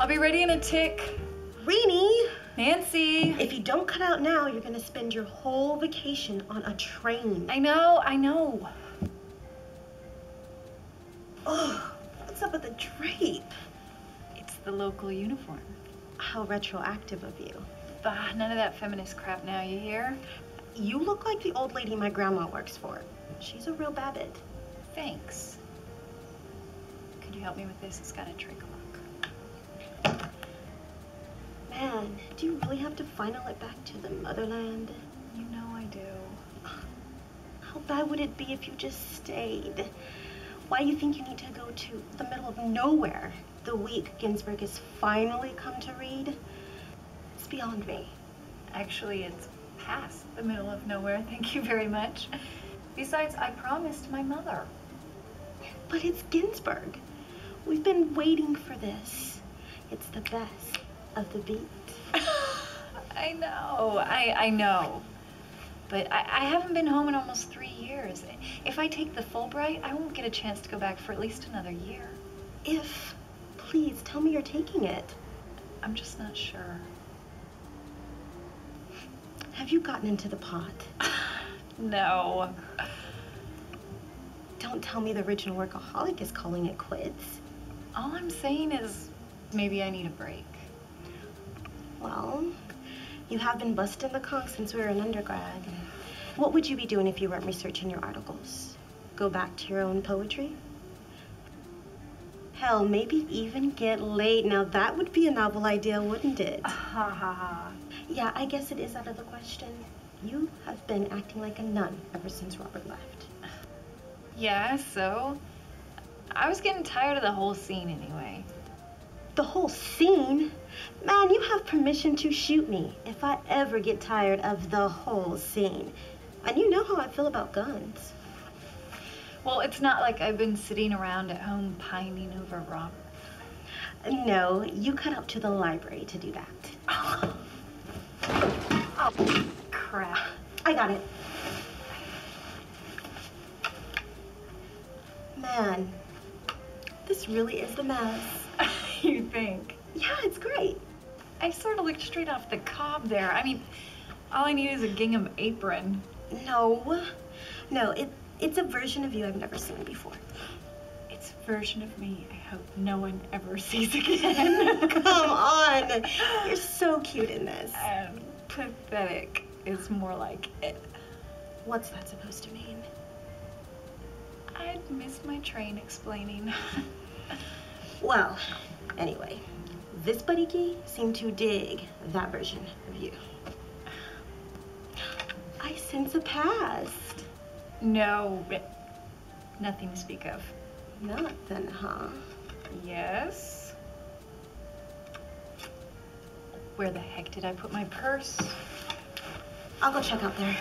I'll be ready in a tick. Rennie! Nancy! If you don't cut out now, you're gonna spend your whole vacation on a train. I know. Oh, what's up with the drape? It's the local uniform. How retroactive of you. Bah, none of that feminist crap now, you hear? You look like the old lady my grandma works for. She's a real Babbitt. Thanks. Could you help me with this? It's got a trick lock. Man, do you really have to final it back to the motherland? You know I do. How bad would it be if you just stayed? Why do you think you need to go to the middle of nowhere the week Ginsburg has finally come to read? It's beyond me. Actually, it's past the middle of nowhere, thank you very much. Besides, I promised my mother. But it's Ginsburg. We've been waiting for this. It's the best of the beat. I know. But I haven't been home in almost 3 years. If I take the Fulbright, I won't get a chance to go back for at least another year. Please tell me you're taking it. I'm just not sure. Have you gotten into the pot? No. Don't tell me the original workaholic is calling it quits. All I'm saying is maybe I need a break. Well, you have been busting the conch since we were in undergrad. What would you be doing if you weren't researching your articles? Go back to your own poetry? Hell, maybe even get laid. Now that would be a novel idea, wouldn't it? Ha ha ha. Yeah, I guess it is out of the question. You have been acting like a nun ever since Robert left. Yeah, so? I was getting tired of the whole scene anyway. The whole scene? Man, you have permission to shoot me if I ever get tired of the whole scene. And you know how I feel about guns. Well, it's not like I've been sitting around at home pining over Robert. No, you cut out to the library to do that. Oh, crap. I got it. Man, this really is the mess. You think? Yeah, it's great. I sort of looked straight off the cob there. I mean, all I need is a gingham apron. No, it's a version of you I've never seen before. It's a version of me I hope no one ever sees again. Come on, you're so cute in this. Pathetic is more like it. What's that supposed to mean? I'd missed my train explaining. Well, anyway, this buddy key seemed to dig that version of you. I sense a past. No, nothing to speak of. Nothing, huh? Yes. Where the heck did I put my purse? I'll go check out there.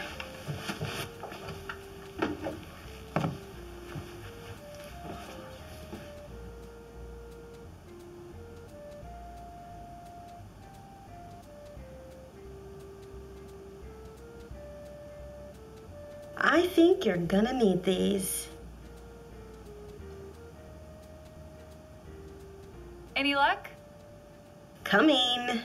I think you're gonna need these. Any luck? Coming.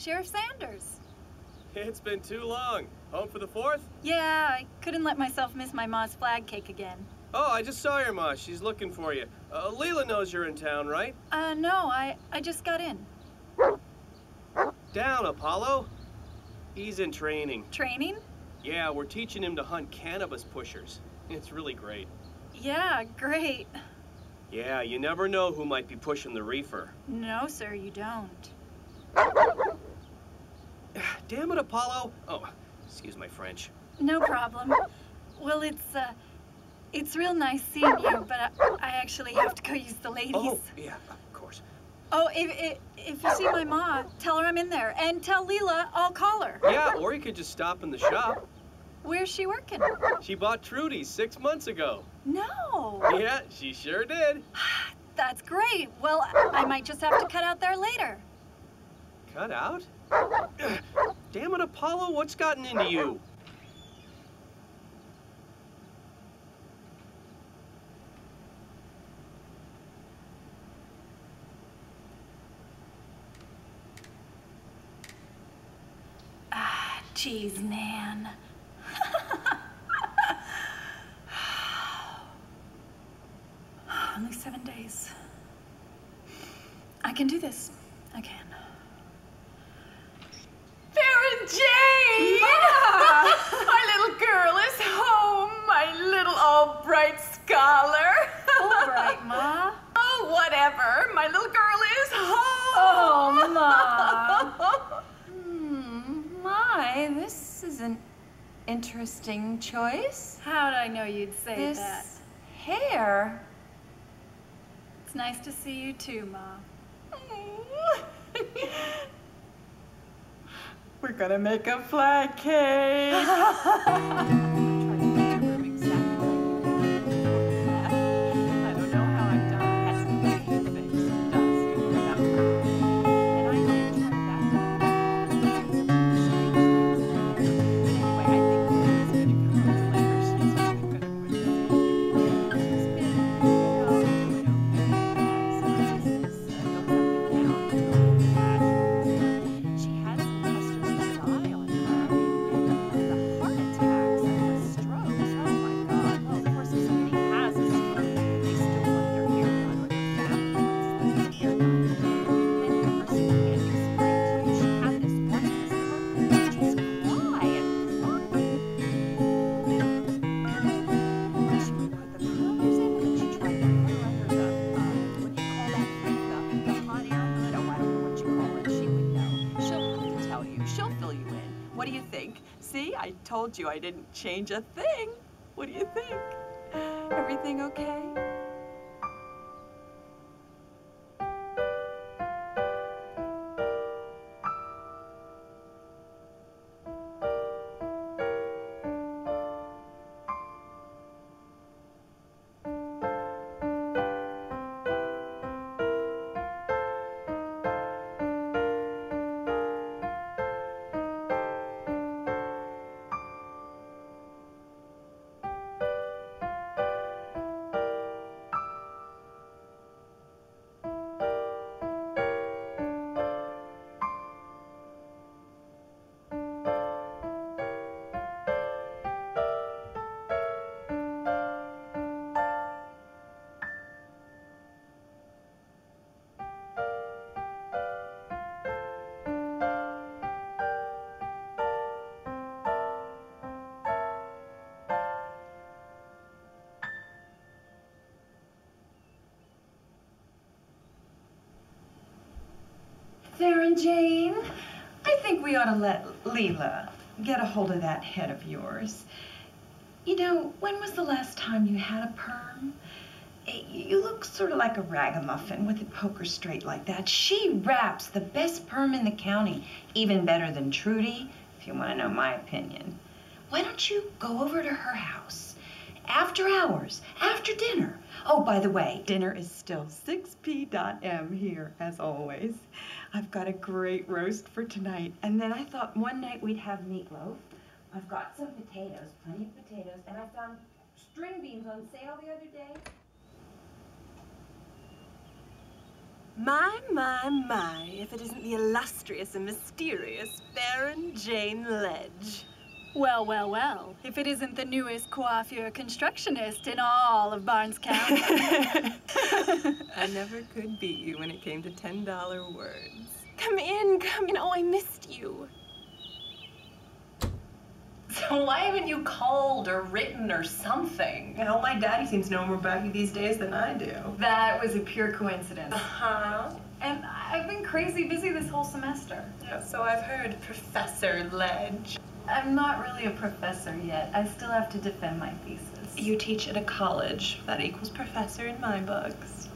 Sheriff Sanders. It's been too long. Home for the 4th? Yeah, I couldn't let myself miss my ma's flag cake again. Oh, I just saw your ma. She's looking for you. Leela knows you're in town, right? No, I just got in. Down, Apollo. He's in training. Training? Yeah, we're teaching him to hunt cannabis pushers. It's really great. Yeah, great. Yeah, you never know who might be pushing the reefer. No, sir, you don't. Damn it, Apollo. Oh, excuse my French. No problem. Well, it's real nice seeing you, but I actually have to go use the ladies. Oh, yeah, of course. Oh, if you see my ma, tell her I'm in there. And tell Leela I'll call her. Yeah, or you could just stop in the shop. Where's she working? She bought Trudy's 6 months ago. No. Yeah, she sure did. That's great. Well, I might just have to cut out there later. Cut out? Damn it, Apollo, what's gotten into you? Jeez, man. Only 7 days. I can do this. I can. Farron Jane! Yeah. My little girl is home. My little Fulbright Scholar. Fulbright, Ma. Oh, whatever. My little girl is home. Oh, Ma. My, this is an interesting choice. How'd I know you'd say This that? hair. It's nice to see you too, Ma. We're gonna make a flag cake. What do you think? See, I told you I didn't change a thing. What do you think? Everything okay? Farron Jane, I think we ought to let Leela get a hold of that head of yours. You know, when was the last time you had a perm? You look sort of like a ragamuffin with it poker straight like that. She wraps the best perm in the county, even better than Trudy, if you want to know my opinion. Why don't you go over to her house? After hours, after dinner. Oh, by the way, dinner is still 6p.m. here, as always. I've got a great roast for tonight. And then I thought one night we'd have meatloaf. I've got some potatoes, plenty of potatoes, and I found string beans on sale the other day. My, if it isn't the illustrious and mysterious Baron Jane Ledge. Well, well, well, if it isn't the newest coiffure constructionist in all of Barnes County. I never could beat you when it came to $10 words. Come in, come in. Oh, I missed you. So why haven't you called or written or something? You know, my daddy seems to know more about you these days than I do. That was a pure coincidence. Uh-huh. And I've been crazy busy this whole semester. Yeah, so I've heard, Professor Ledge. I'm not really a professor yet. I still have to defend my thesis. You teach at a college. That equals professor in my books.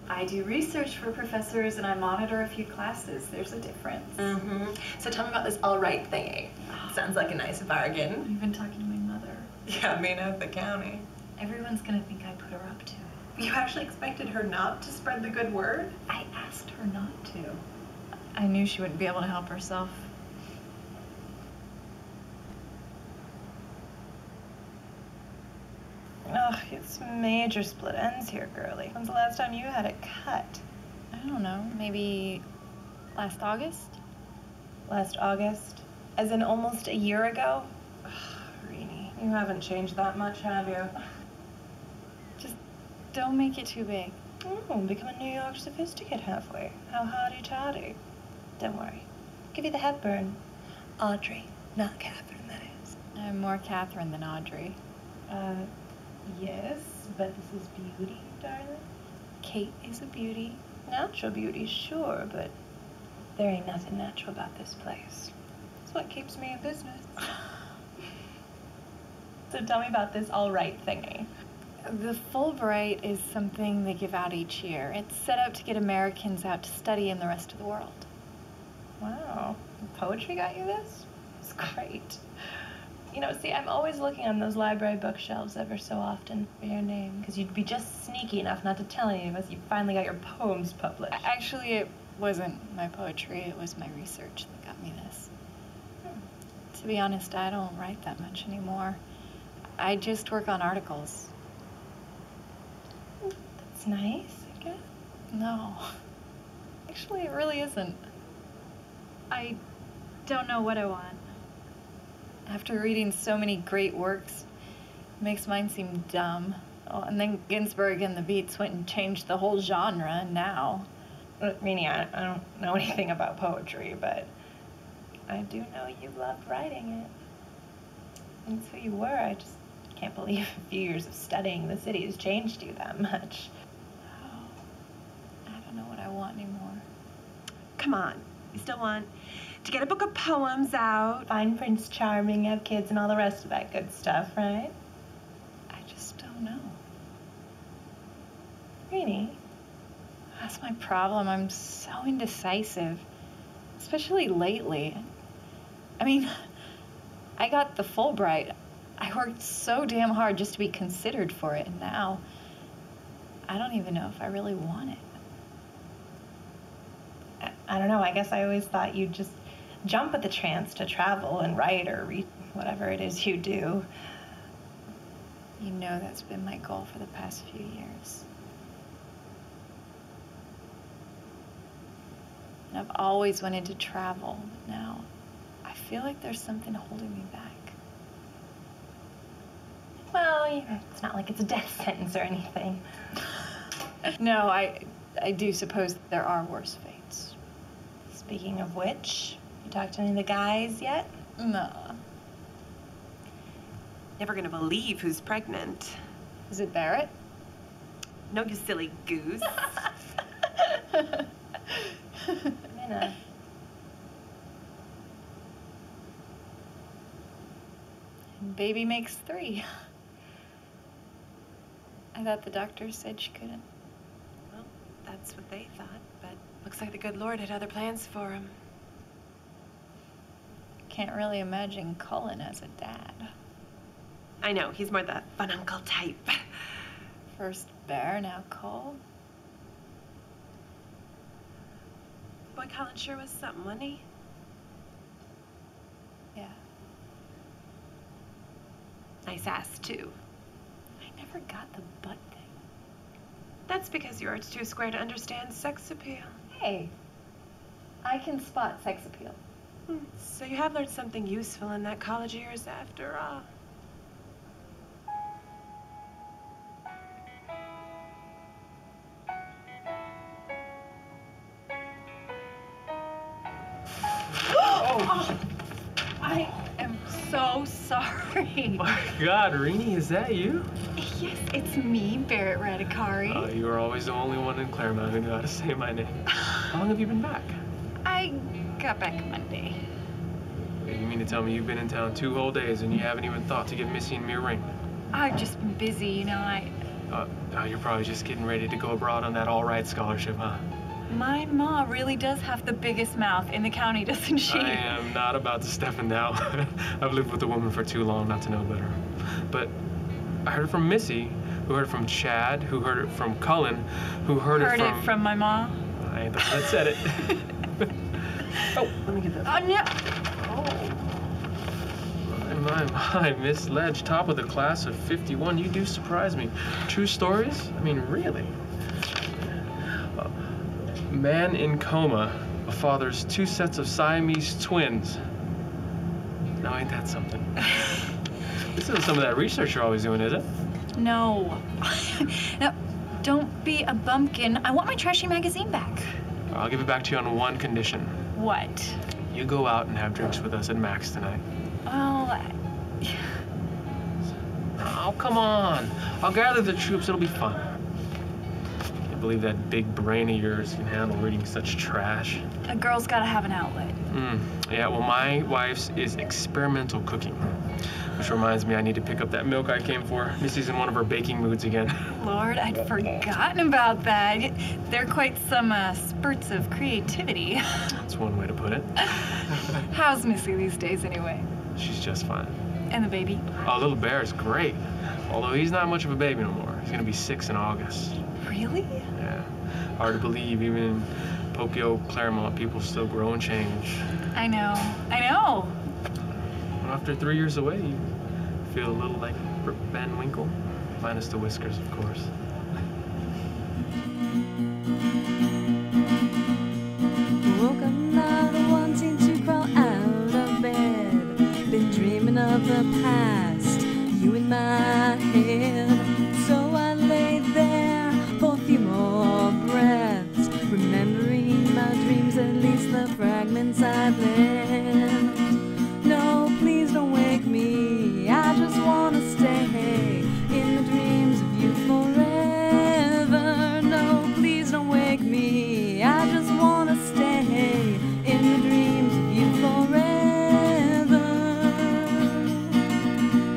I do research for professors and I monitor a few classes. There's a difference. Mm-hmm. So tell me about this all right thingy. Sounds like a nice bargain. I've been talking to my mother. Yeah, me and the county. Everyone's gonna think I put her up to it. You actually expected her not to spread the good word? I asked her not to. I knew she wouldn't be able to help herself. Ugh, it's major split ends here, girlie. When's the last time you had it cut? I don't know, maybe last August? Last August? As in almost a year ago? Ugh, Rennie, you haven't changed that much, have you? Just don't make it too big. Oh, become a New York sophisticate halfway. How hotty-toddy. Don't worry. I'll give you the Hepburn. Audrey, not Catherine, that is. I'm more Catherine than Audrey. Yes, but this is beauty, darling. Kate is a beauty. Natural beauty, sure, but there ain't nothing natural about this place. It's what keeps me in business. So tell me about this all right thingy. The Fulbright is something they give out each year. It's set up to get Americans out to study in the rest of the world. Wow. Poetry got you this? It's great. You know, see, I'm always looking on those library bookshelves ever so often for your name, because you'd be just sneaky enough not to tell any of us you finally got your poems published. Actually, it wasn't my poetry, it was my research that got me this. To be honest, I don't write that much anymore. I just work on articles. That's nice, I guess. No. Actually, it really isn't. I don't know what I want. After reading so many great works, it makes mine seem dumb. Oh, and then Ginsberg and the Beats went and changed the whole genre, and now... Rennie, I don't know anything about poetry, but I do know you loved writing it. That's who you were. I just can't believe a few years of studying the city has changed you that much. Oh, I don't know what I want anymore. Come on. You still want to get a book of poems out? Find Prince Charming, have kids, and all the rest of that good stuff, right? I just don't know. Rennie? That's my problem. I'm so indecisive, especially lately. I mean, I got the Fulbright. I worked so damn hard just to be considered for it, and now I don't even know if I really want it. I don't know. I guess I always thought you'd just jump at the chance to travel and write or read whatever it is you do. You know that's been my goal for the past few years. And I've always wanted to travel, but now I feel like there's something holding me back. Well, it's not like it's a death sentence or anything. No, I do suppose that there are worse fates. Speaking of which, you talked to any of the guys yet? No. Never gonna believe who's pregnant. Is it Barrett? No, you silly goose. Minna. Baby makes 3. I thought the doctor said she couldn't. Well, that's what they thought, but looks like the good Lord had other plans for him. Can't really imagine Cullen as a dad. I know, he's more the fun uncle type. First Bear, now Cole. Boy, Colin sure was something, wasn't he? Yeah. Nice ass, too. I never got the butt thing. That's because you're too square to understand sex appeal. Hey, I can spot sex appeal. So you have learned something useful in that college years after all. Oh, I am so sorry. My God, Rennie, is that you? Yes, it's me, Barrett Radicari. Oh, you were always the only one in Claremont who knew how to say my name. How long have you been back? I got back Monday. Wait, you mean to tell me you've been in town 2 whole days and you haven't even thought to give Missy and me a ring? I've just been busy, you know, You're probably just getting ready to go abroad on that all-right scholarship, huh? My ma really does have the biggest mouth in the county, doesn't she? I am not about to step in now. I've lived with a woman for too long not to know better. But I heard it from Missy, who heard it from Chad, who heard it from Cullen, who heard it from my ma. I ain't the one that said it. Oh, let me get that. Oh, no. My, Miss Ledge, top of the class of 51. You do surprise me. True stories? I mean, really? Man in coma, a father's 2 sets of Siamese twins. Now, ain't that something? This isn't some of that research you're always doing, is it? No. Now, don't be a bumpkin. I want my trashy magazine back. I'll give it back to you on one condition. What? You go out and have drinks with us at Max tonight. Well, Oh, come on. I'll gather the troops. It'll be fun. Can't believe that big brain of yours can handle reading such trash. a girl's gotta have an outlet. Yeah, well, my wife's is experimental cooking. Which reminds me, I need to pick up that milk I came for. Missy's in one of her baking moods again. Lord, I'd forgotten about that. They're quite some spurts of creativity. That's one way to put it. How's Missy these days, anyway? She's just fine. And the baby? Oh, little Bear's great. Although he's not much of a baby no more. He's gonna be 6 in August. Really? Yeah. Hard to believe, even in Pokio, Claremont, people still grow and change. I know. I know. After 3 years away, you feel a little like Rip Van Winkle. Minus the whiskers, of course. Woke up not wanting to crawl out of bed. Been dreaming of the past, you in my head. So I laid there for a few more breaths, remembering my dreams, at least the fragments I've left. No, please don't wake me, I just wanna stay in the dreams of you forever. No, please don't wake me, I just wanna stay in the dreams of you forever.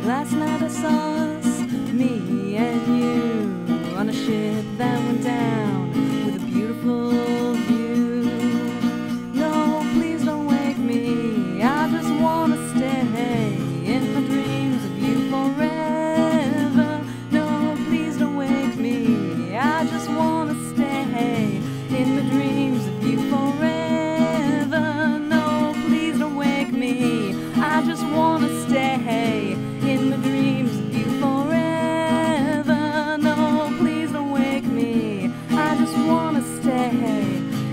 Last night I saw us, me and you, on a ship that went down with a beautiful view. No, please don't wake me, I just wanna stay in the dreams of you forever. No, please don't wake me, I just wanna stay in the dreams of you forever. No, please don't wake me, I just wanna stay in the dreams of you forever. No, please don't wake me, I just wanna stay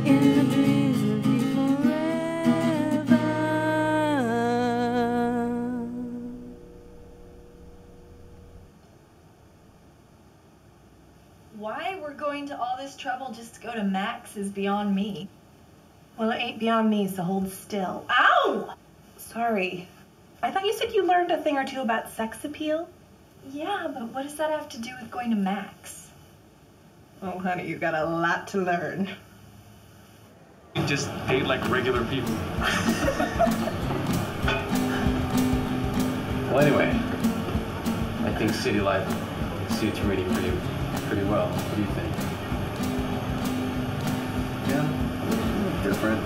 in the dreams of you forever. Why we're going to all this trouble just to go to Max is beyond me. Well, it ain't beyond me, so hold still. Ow! Sorry. I thought you said you learned a thing or two about sex appeal. Yeah, but what does that have to do with going to Max? Oh, honey, you got a lot to learn. You just date like regular people. Well, anyway, I think city life suits reading pretty well. What do you think? Yeah, different.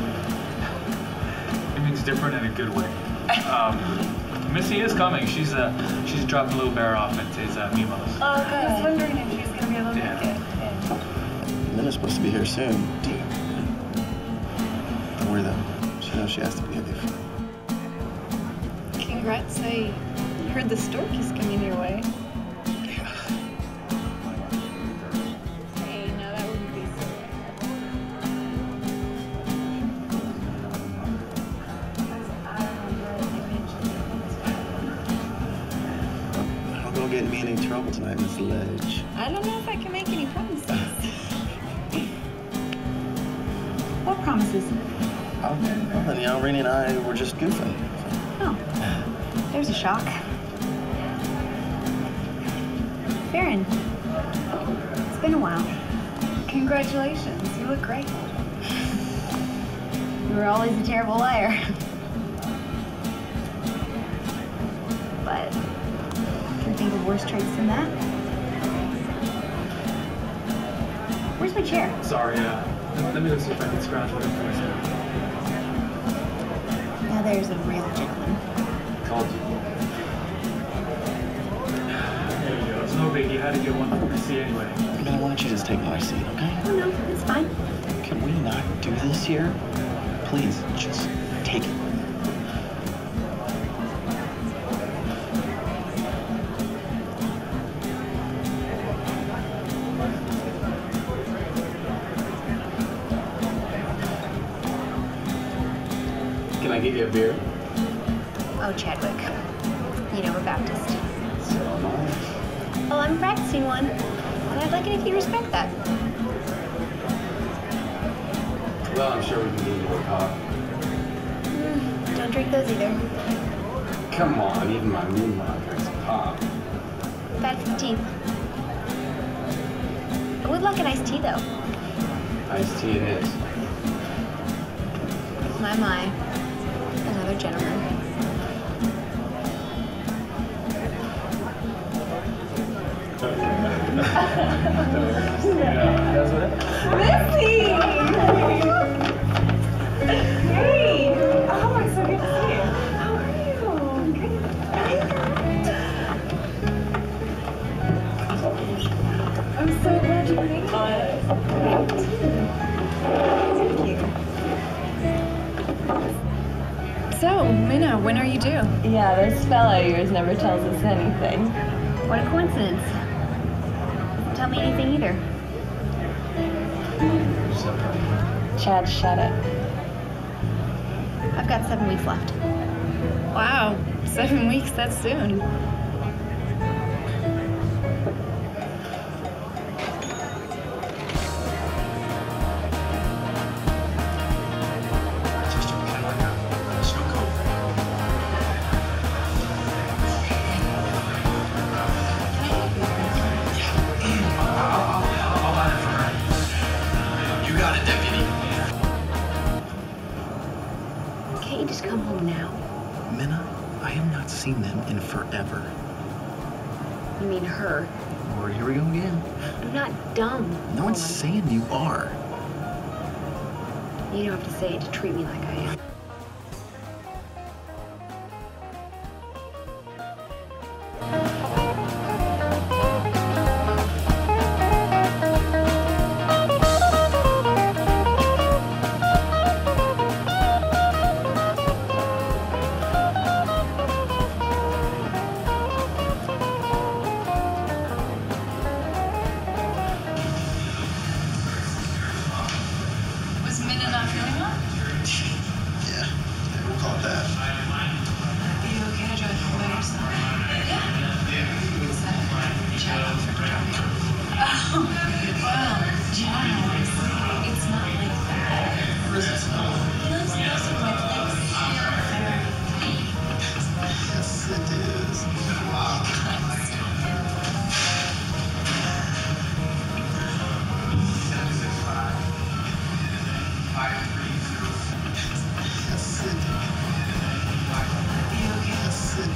It means different in a good way. Missy is coming. She's dropped a little bear off at his Mimo's. Oh, good. I was wondering if she was gonna be able to make it. Linda's supposed to be here soon. Don't worry though. She knows she has to be here. Congrats, I heard the stork is coming your way. Hey, trouble tonight, Miss Ledge. I don't know if I can make any promises. What promises? Oh, well, then, Rennie and I were just goofing. Oh, there's a shock. Farron, it's been a while. Congratulations, you look great. You were always a terrible liar. But can you think of worse traits than that? Where's my chair? Sorry, let me go see if I can scratch one up for myself. Now there's a real gentleman. Called you. There you go. It's no biggie. Had to get one for see anyway. Man, why don't you just take my seat, okay? Oh no, it's fine. Can we not do this here? Please, just take it. Can I get you a beer? Oh, Chadwick. You know we're Baptist. So am I. Well, I'm practicing one, and I'd like it if you respect that. Well, I'm sure we can get you a pop. Don't drink those either. Come on, even my moonlight drinks pop. Bad for the teeth. I would like an iced tea, though. Iced tea it is. My. Another gentleman. Missy! Hey! Oh, it's so good to see you. How are you? Good. I'm so glad you made it. Thank you. So, Minna, when are you due? Yeah, this fella of yours never tells us anything. What a coincidence. Doesn't tell me anything either. Chad, shut it. I've got 7 weeks left. Wow, 7 weeks, that's soon. Can't you just come home now? Minna, I have not seen them in forever. You mean her? Lord, here we go again. I'm not dumb. No one's saying you are. You don't have to say it to treat me like I am. Was Minna not feeling well? Yeah, we'll call it that. Are you okay to drive home by yourself? Yeah. Is that Chad offered to drive you? Oh, well, Chad, it's not like that. He lives close to my place. Yes, it is.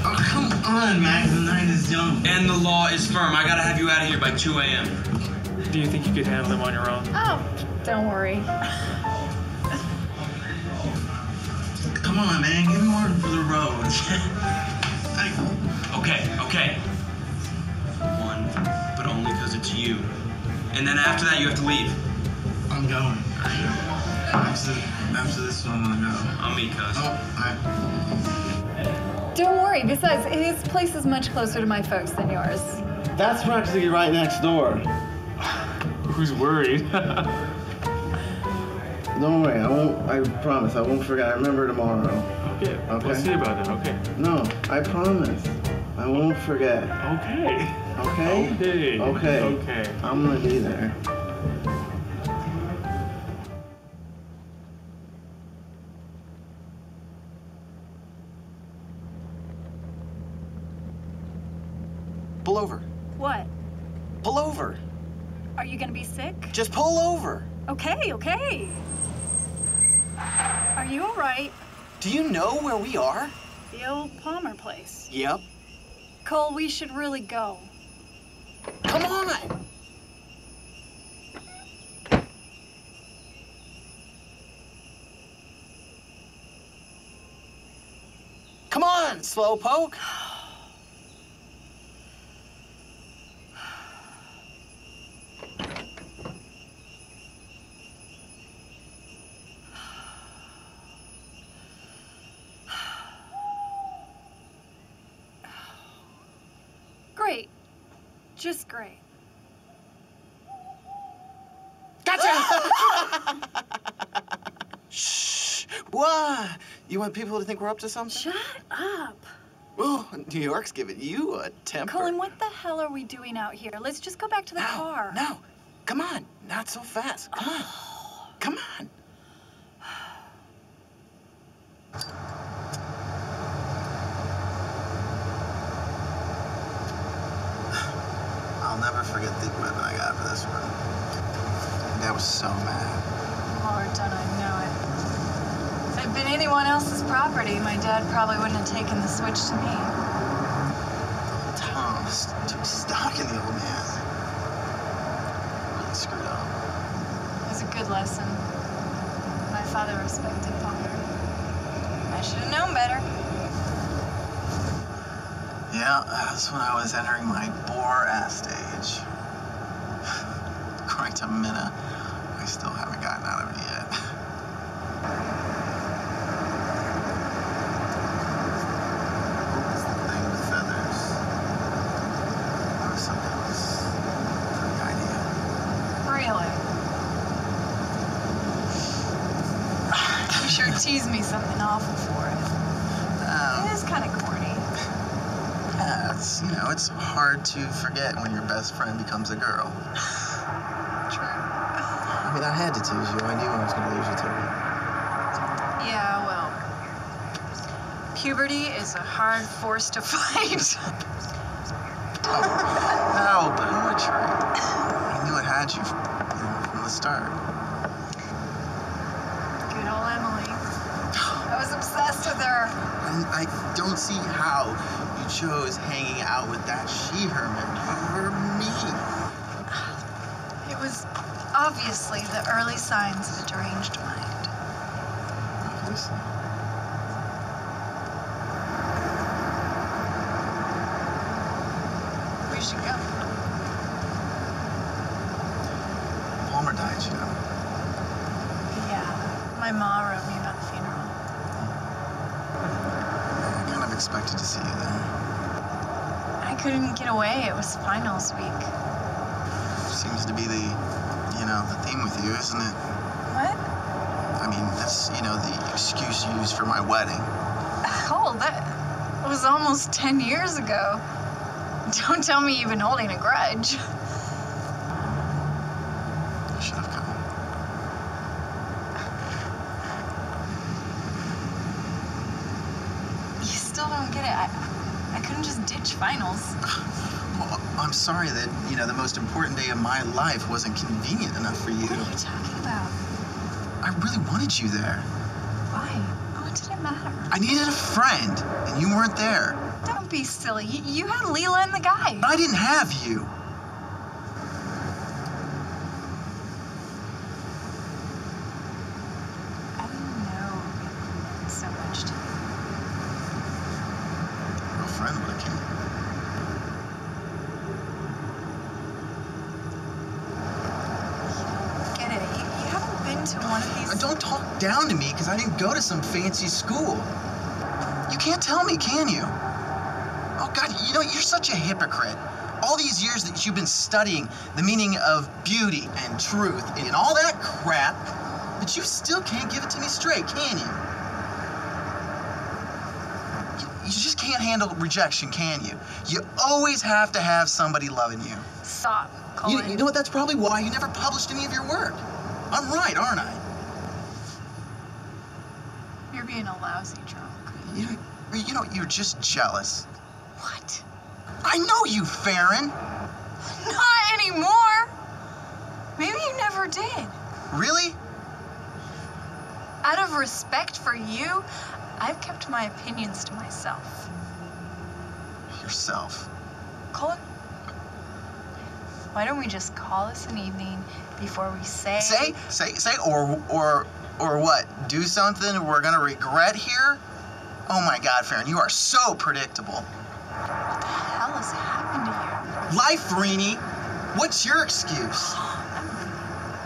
Oh, come on, Max. The night is young. And the law is firm. I gotta have you out of here by 2 a.m. Do you think you could handle them on your own? Oh, don't worry. Come on, man. Give me one for the road. Okay. One, but only because it's you. And then after that, you have to leave. I'm going. After this one, I'm gonna go. I'll meet cuz. Don't worry. Besides, his place is much closer to my folks than yours. That's practically right next door. Who's worried? Don't worry, I promise, I won't forget. I remember tomorrow. Okay, we'll see about that, okay. No, I promise. I won't forget. Okay. Okay? Okay. Okay. Okay. I'm gonna be there. Pull over. What? Pull over. Are you gonna be sick? Just pull over. Okay, okay. Are you all right? Do you know where we are? The old Palmer place. Yep. Cole, we should really go. Come on! Come on, slowpoke! Great. Just great. Gotcha! Shh! What? You want people to think we're up to something? Shut up. Oh, New York's giving you a temper. Colin, what the hell are we doing out here? Let's just go back to the car. No, come on. Not so fast. Come on. Come on. I'll never forget the equipment I got for this one. Dad was so mad. Lord, don't I know it. If it had been anyone else's property, my dad probably wouldn't have taken the switch to me. Tom took stock in the old man. Really screwed up. It was a good lesson. My father respected Palmer. I should have known better. Yeah, that's when I was entering my bore-ass stage. According to Minna, I still haven't gotten out of it yet. What was the thing with feathers? There was something else for the idea. Really? You sure teased me something awful for it. It is kind of corny. Yeah, it's hard to forget when your best friend becomes a girl. True. I mean, I had to tease you. I knew I was going to lose you to her. Yeah, well, puberty is a hard force to fight. No, poetry. I knew it had you, from the start. Good old Emily. I was obsessed with her. I don't see how you chose hanging out with that she-hermit over me. It was obviously the early signs of a deranged mind. Obviously. We should go. Palmer died, you know. Yeah, my ma wrote me about the funeral. I kind of expected to see you then. I couldn't get away. It was finals week. Seems to be the theme with you, isn't it? What? I mean, that's, the excuse you used for my wedding. Oh, that was almost 10 years ago. Don't tell me you've been holding a grudge. I should have come. You still don't get it. I couldn't just ditch finals. Well, I'm sorry that, the most important day of my life wasn't convenient enough for you. What are you talking about? I really wanted you there. Why? What did it matter? I needed a friend, and you weren't there. Don't be silly. You had Leela and the guy. But I didn't have you. I didn't know it meant so much to me. A real friend would have came. Get it? You haven't been to one of these... Don't talk down to me because I didn't go to some fancy school. You can't tell me, can you? Oh, God, you're such a hypocrite. All these years that you've been studying the meaning of beauty and truth and all that crap, but you still can't give it to me straight, can you? You just can't. can't handle rejection, can you? You always have to have somebody loving you. Stop, Colin. You know what? That's probably why you never published any of your work. I'm right, aren't I? You're being a lousy drunk. You know, you're just jealous. What? I know you, Farron. Not anymore. Maybe you never did. Really? Out of respect for you, I've kept my opinions to myself. Yourself. Colin, why don't we just call this an evening before we say... Say, or what? Do something we're gonna regret here? Oh my God, Farron, you are so predictable. What the hell has happened to you? Life, Rennie. What's your excuse?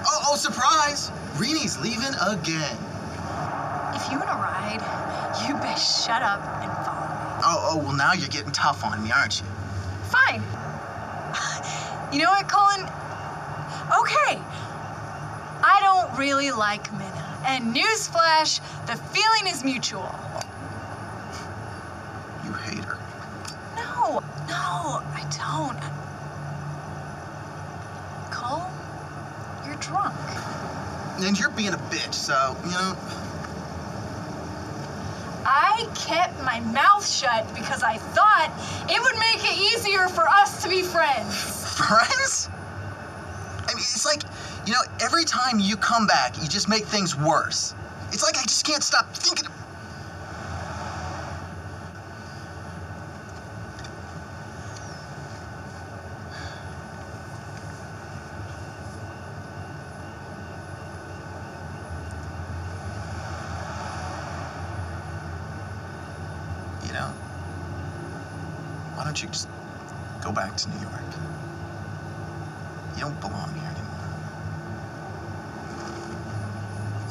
Oh, surprise! Rennie's leaving again. If you want to ride, you best shut up and follow me. Oh, well, now you're getting tough on me, aren't you? Fine. You know what, Colin? Okay. I don't really like Minna. And newsflash, the feeling is mutual. You hate her. No, I don't. Cole, you're drunk. And you're being a bitch, so, you know... I kept my mouth shut because I thought it would make it easier for us to be friends. Friends? I mean, it's like, you know, every time you come back, you just make things worse. It's like I just can't stop thinking... You know, why don't you just go back to New York? You don't belong here anymore.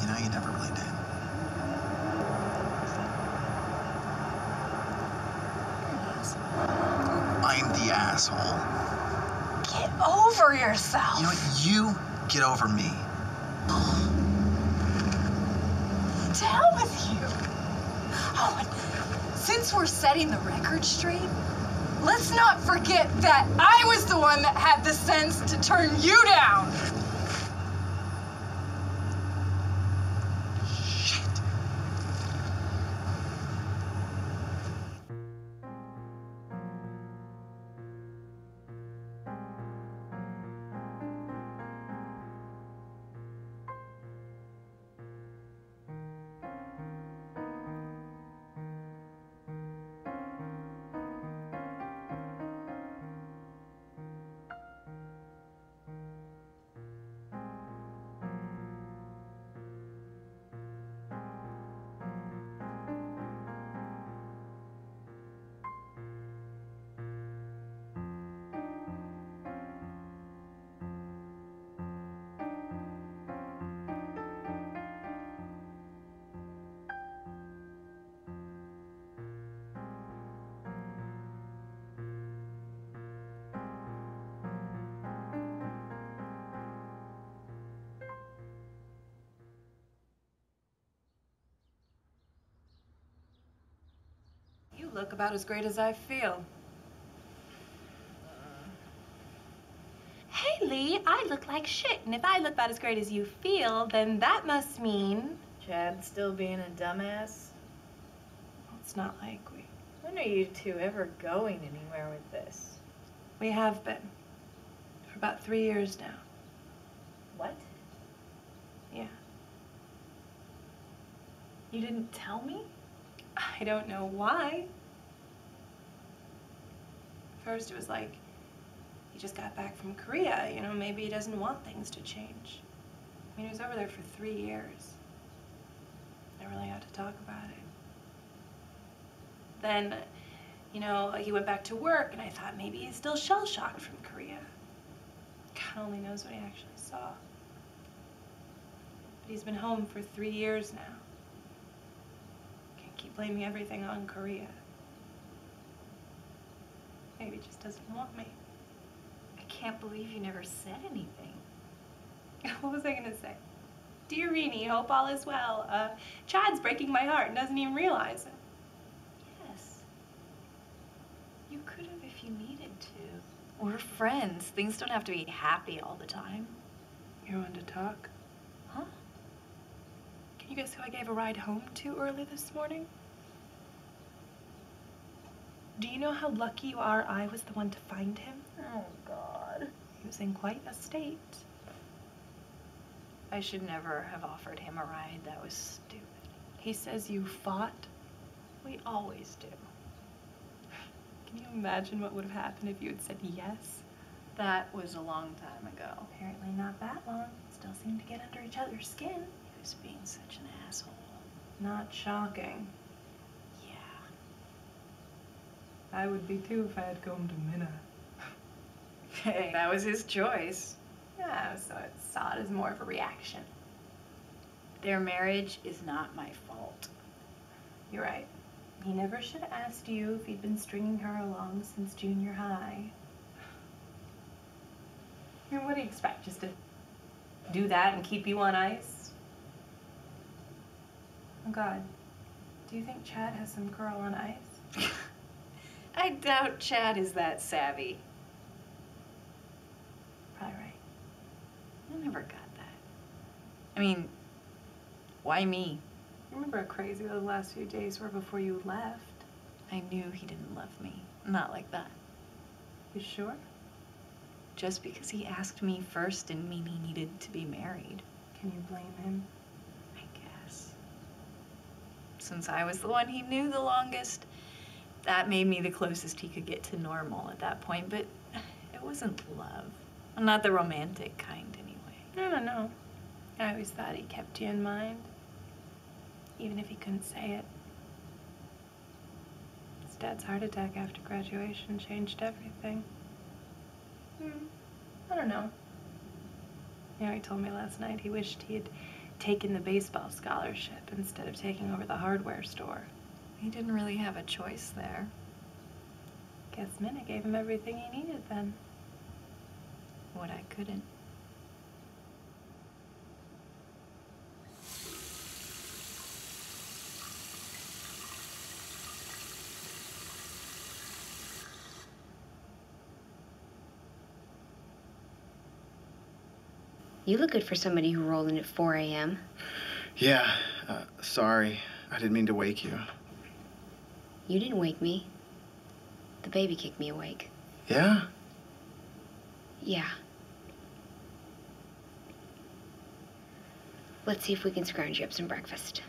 You know, you never really did. I'm the asshole. Get over yourself. You know what? You get over me. To hell with you. Oh, and since we're setting the record straight, let's not forget that I was the one that had the sense to turn you down. Shit. You look about as great as I feel. Hey, Lee, I look like shit, and if I look about as great as you feel, then that must mean... Chad still being a dumbass? It's not like we... When are you two ever going anywhere with this? We have been. For about 3 years now. What? Yeah. You didn't tell me? I don't know why. First it was like, he just got back from Korea, you know, maybe he doesn't want things to change. I mean, he was over there for 3 years. Never really got to talk about it. Then, you know, he went back to work, and I thought maybe he's still shell-shocked from Korea. God only knows what he actually saw. But he's been home for 3 years now. Can't keep blaming everything on Korea. Maybe he just doesn't want me. I can't believe you never said anything. What was I gonna say? Dear Rennie, hope all is well. Chad's breaking my heart and doesn't even realize it. Yes. We're friends. Things don't have to be happy all the time. You want to talk? Huh? Can you guess who I gave a ride home to early this morning? Do you know how lucky you are I was the one to find him? Oh, God. He was in quite a state. I should never have offered him a ride. That was stupid. He says you fought. We always do. Can you imagine what would have happened if you had said yes? That was a long time ago. Apparently not that long. Still seem to get under each other's skin. He was being such an asshole. Not shocking. Yeah. I would be too if I had come to Minna. Hey, that was his choice. Yeah, so I saw it as more of a reaction. Their marriage is not my fault. You're right. He never should have asked you if he'd been stringing her along since junior high. I mean, what do you expect? Just to do that and keep you on ice? Oh, God. Do you think Chad has some girl on ice? I doubt Chad is that savvy. Probably right. I never got that. I mean, why me? Remember how crazy the last few days were before you left? I knew he didn't love me. Not like that. You sure? Just because he asked me first didn't mean he needed to be married. Can you blame him? I guess. Since I was the one he knew the longest, that made me the closest he could get to normal at that point, but it wasn't love. Not the romantic kind, anyway. No. I always thought he kept you in mind. Even if he couldn't say it. His dad's heart attack after graduation changed everything. I don't know. You know, he told me last night he wished he had taken the baseball scholarship instead of taking over the hardware store. He didn't really have a choice there. Guess Minna gave him everything he needed then. What I couldn't. You look good for somebody who rolled in at 4 a.m. Yeah, sorry. I didn't mean to wake you. You didn't wake me. The baby kicked me awake. Yeah? Yeah. Let's see if we can scrounge you up some breakfast.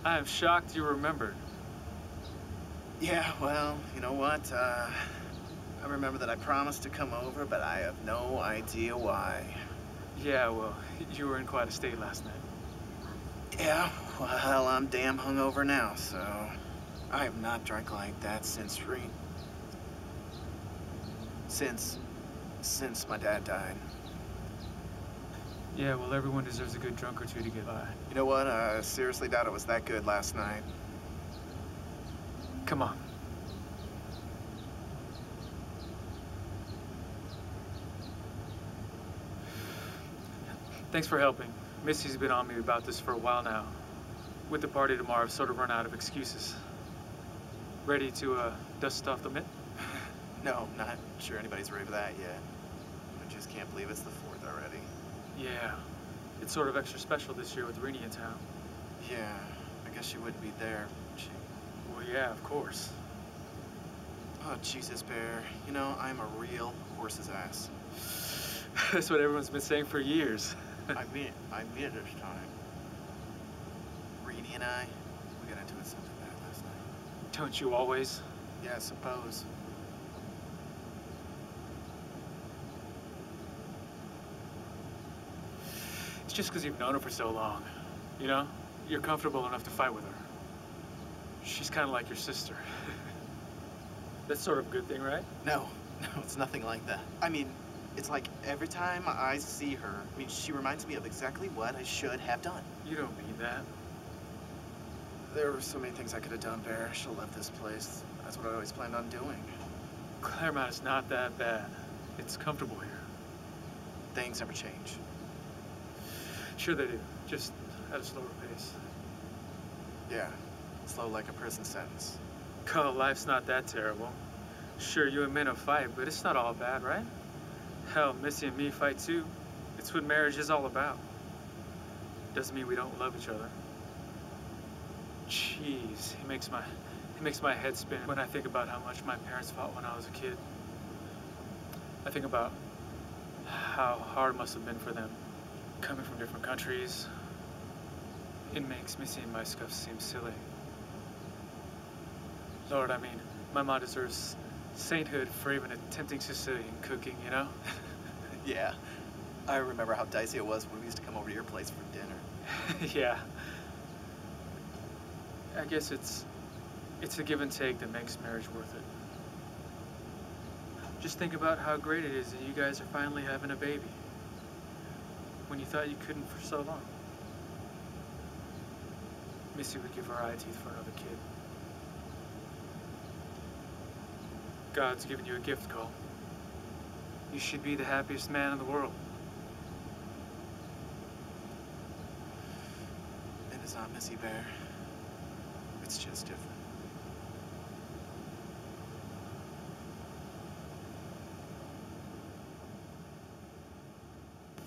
I am shocked you remembered. Yeah, well, you know what? I remember that I promised to come over, but I have no idea why. Yeah, well, you were in quite a state last night. Yeah, well, I'm damn hungover now, so I have not drank like that since my dad died. Yeah, well, everyone deserves a good drunk or two to get by. You know what? I seriously doubt it was that good last night. Come on. Thanks for helping. Missy's been on me about this for a while now. With the party tomorrow, I've sort of run out of excuses. Ready to dust off the mitt? No, not sure anybody's ready for that yet. I just can't believe it's the 4th already. Yeah. It's sort of extra special this year with Rennie in town. Yeah, I guess she wouldn't be there, would she? Well, yeah, of course. Oh, Jesus, Bear. You know, I'm a real horse's ass. That's what everyone's been saying for years. I mean it this time. Rennie and I, we got into it something bad last night. Don't you always? Yeah, I suppose. It's just because you've known her for so long. You know? You're comfortable enough to fight with her. She's kind of like your sister. That's sort of a good thing, right? No, it's nothing like that. I mean, it's like every time I see her, I mean, she reminds me of exactly what I should have done. You don't mean that. There were so many things I could have done, Bear. I should have left this place. That's what I always planned on doing. Claremont is not that bad. It's comfortable here. Things never change. Sure they do, just at a slower pace. Yeah, slow like a prison sentence. Carl, life's not that terrible. Sure, you and men will fight, but it's not all bad, right? Hell, Missy and me fight too. It's what marriage is all about. Doesn't mean we don't love each other. Jeez, it makes my head spin when I think about how much my parents fought when I was a kid. I think about how hard it must have been for them, coming from different countries. It makes Missy and my scuffs seem silly. Lord, I mean, my mom deserves sainthood for even attempting Sicilian cooking, you know? Yeah, I remember how dicey it was when we used to come over to your place for dinner. Yeah. I guess it's a give and take that makes marriage worth it. Just think about how great it is that you guys are finally having a baby. When you thought you couldn't for so long. Missy would give her eye teeth for another kid. God's given you a gift, Cole. You should be the happiest man in the world. And it's not Missy, Bear. It's just different.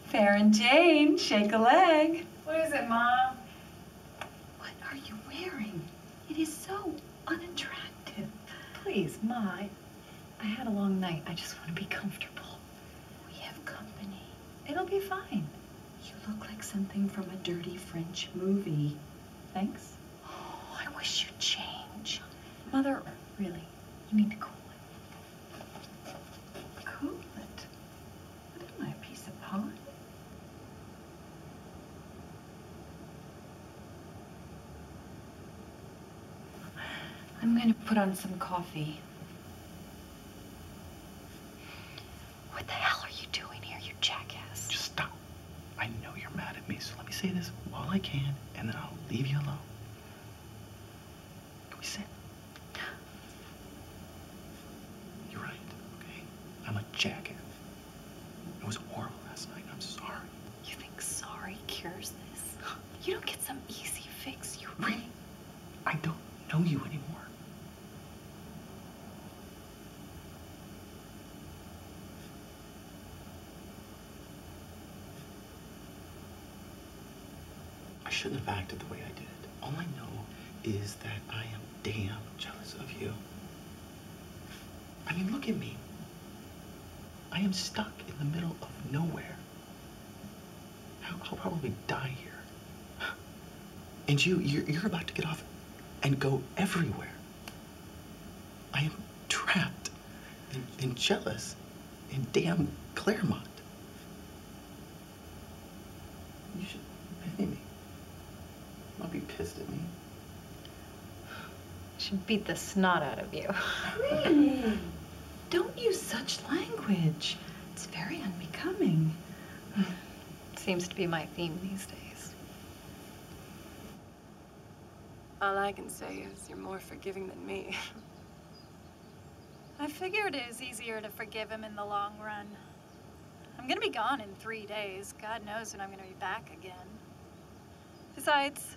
Fair and Jane, shake a leg. What is it, Mom? What are you wearing? It is so unattractive. Please, Ma, I had a long night. I just want to be comfortable. We have company. It'll be fine. You look like something from a dirty French movie. Thanks. Oh, I wish you'd change. Mother, really, you need to cool it. Cool it? What am I, a piece of pie? I'm going to put on some coffee. What the hell are you doing here, you jackass? Just stop. I know you're mad at me, so let me say this while I can, and then I'll leave you alone. Can we sit? You're right, okay? I'm a jackass. It was horrible last night. I'm sorry. You think sorry cures this? You don't get some easy fix, you really? I don't know you anymore. I shouldn't have acted the way I did. All I know is that I am damn jealous of you. I mean, look at me. I am stuck in the middle of nowhere. I'll probably die here. And you're about to get off and go everywhere. I am trapped and jealous in damn Claremont. You should pity me. Don't be pissed at me. Should beat the snot out of you. Really? Don't use such language. It's very unbecoming. Seems to be my theme these days. All I can say is you're more forgiving than me. I figured it was easier to forgive him in the long run. I'm gonna be gone in 3 days. God knows when I'm gonna be back again. Besides,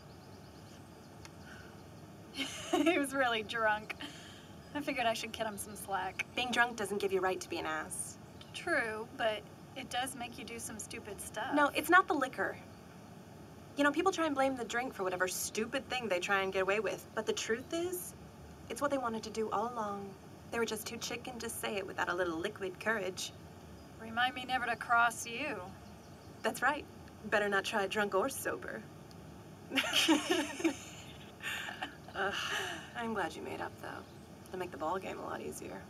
he was really drunk. I figured I should cut him some slack. Being drunk doesn't give you right to be an ass. True, but it does make you do some stupid stuff. No, it's not the liquor. You know, people try and blame the drink for whatever stupid thing they try and get away with. But the truth is, it's what they wanted to do all along. They were just too chicken to say it without a little liquid courage. Remind me never to cross you. That's right. Better not try drunk or sober. I'm glad you made up, though. It'll make the ball game a lot easier.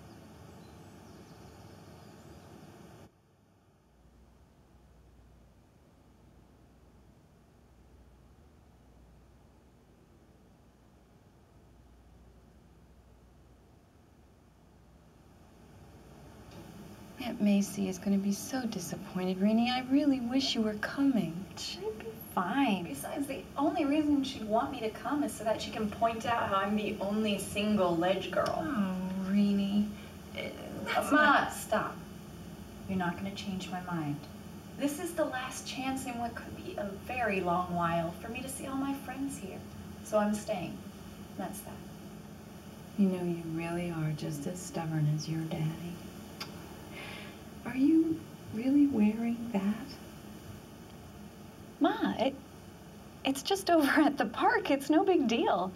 Aunt Macy is going to be so disappointed, Rennie. I really wish you were coming. She'd be fine. Besides, the only reason she'd want me to come is so that she can point out how I'm the only single Ledge girl. Oh, Rennie. Ma, stop. You're not going to change my mind. This is the last chance in what could be a very long while for me to see all my friends here. So I'm staying. That's that. You know, you really are just as stubborn as your daddy. Are you really wearing that? Ma, it's just over at the park. It's no big deal.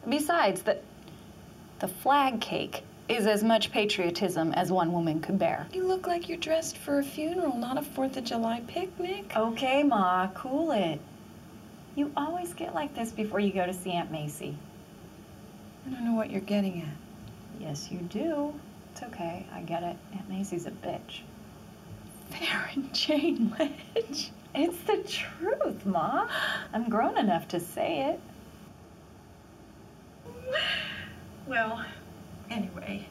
Besides, the flag cake is as much patriotism as one woman could bear. You look like you're dressed for a funeral, not a 4th of July picnic. Okay, Ma, cool it. You always get like this before you go to see Aunt Macy. I don't know what you're getting at. Yes, you do. It's okay, I get it. Aunt Macy's a bitch. Farron Jane Ledge. It's the truth, Ma. I'm grown enough to say it. Well, anyway,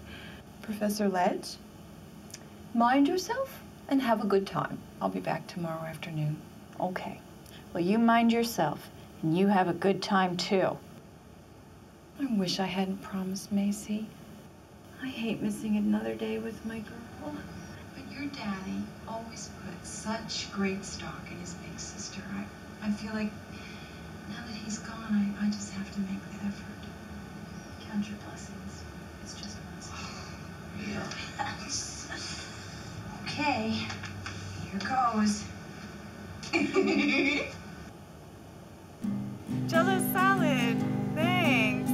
Professor Ledge, mind yourself and have a good time. I'll be back tomorrow afternoon. Okay. Well, you mind yourself, and you have a good time, too. I wish I hadn't promised Macy. I hate missing another day with my girl. But your daddy always put such great stock in his big sister. I feel like now that he's gone, I just have to make the effort. Count your blessings. It's just once. Yes. Okay, here goes. Jello salad. Thanks.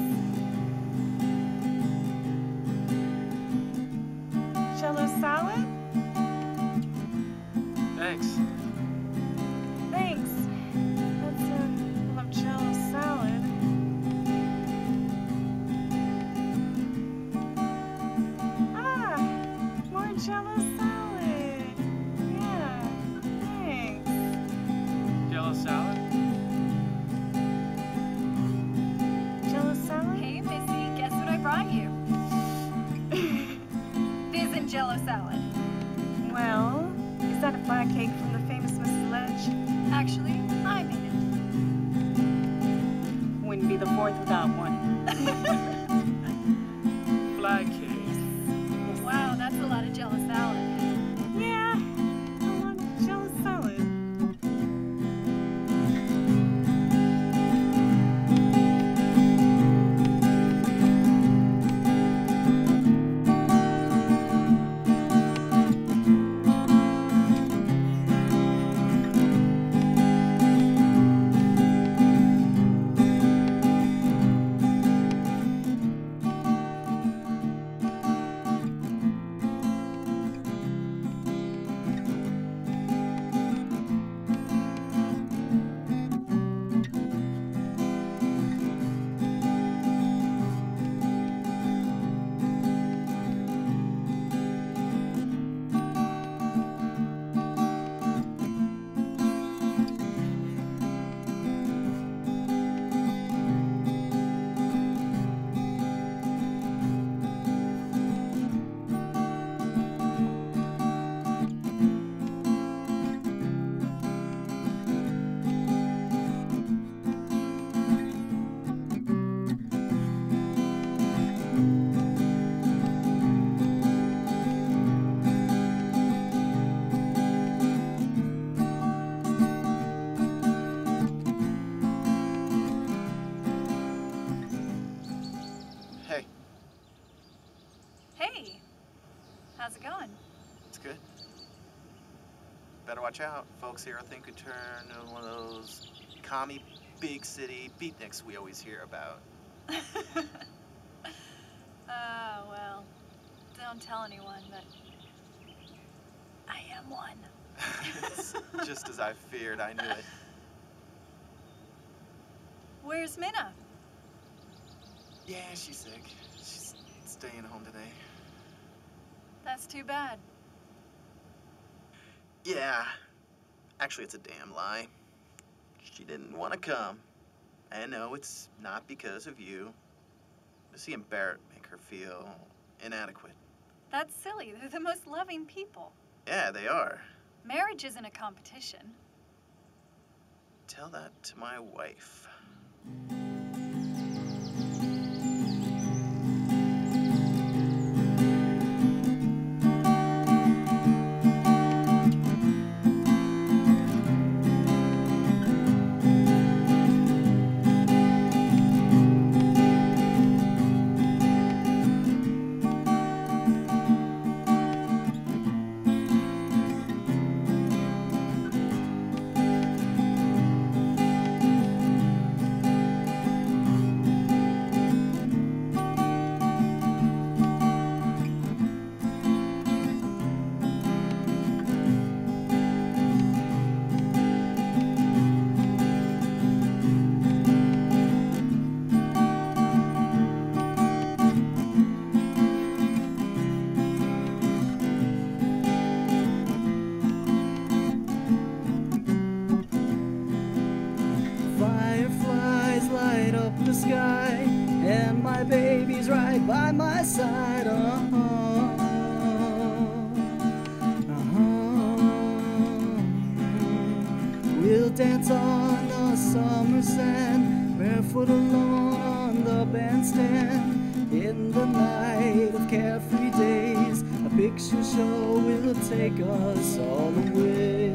Jello salad? Thanks. Thanks. That's I love Jello salad. Ah, more Jello salad. Yeah, thanks. Jello salad? Jello salad? Hey, Missy, guess what I brought you? Fizz and Jello salad. Well, is that a flag cake from the famous Mrs. Ledge? Actually, I made it. Wouldn't be the 4th without one. Flag cake. Wow, that's a lot of Jello salad. Yeah, I want Jello salad. Hey, Hey, how's it going? it's good. Better watch out. Folks here I think could turn into one of those commie big city beatniks we always hear about. Well, don't tell anyone, but I am one. It's just as I feared, I knew it. Where's Minna? Yeah, she's sick. She's staying home today. That's too bad. Yeah. Actually, it's a damn lie. She didn't want to come. And no, it's not because of you. Missy and Barrett make her feel inadequate. That's silly. They're the most loving people. Yeah, they are. Marriage isn't a competition. Tell that to my wife. Fireflies light up the sky, and my baby's right by my side. We'll dance on the summer sand, barefoot alone on the bandstand. In the night of carefree days, a picture show will take us all away.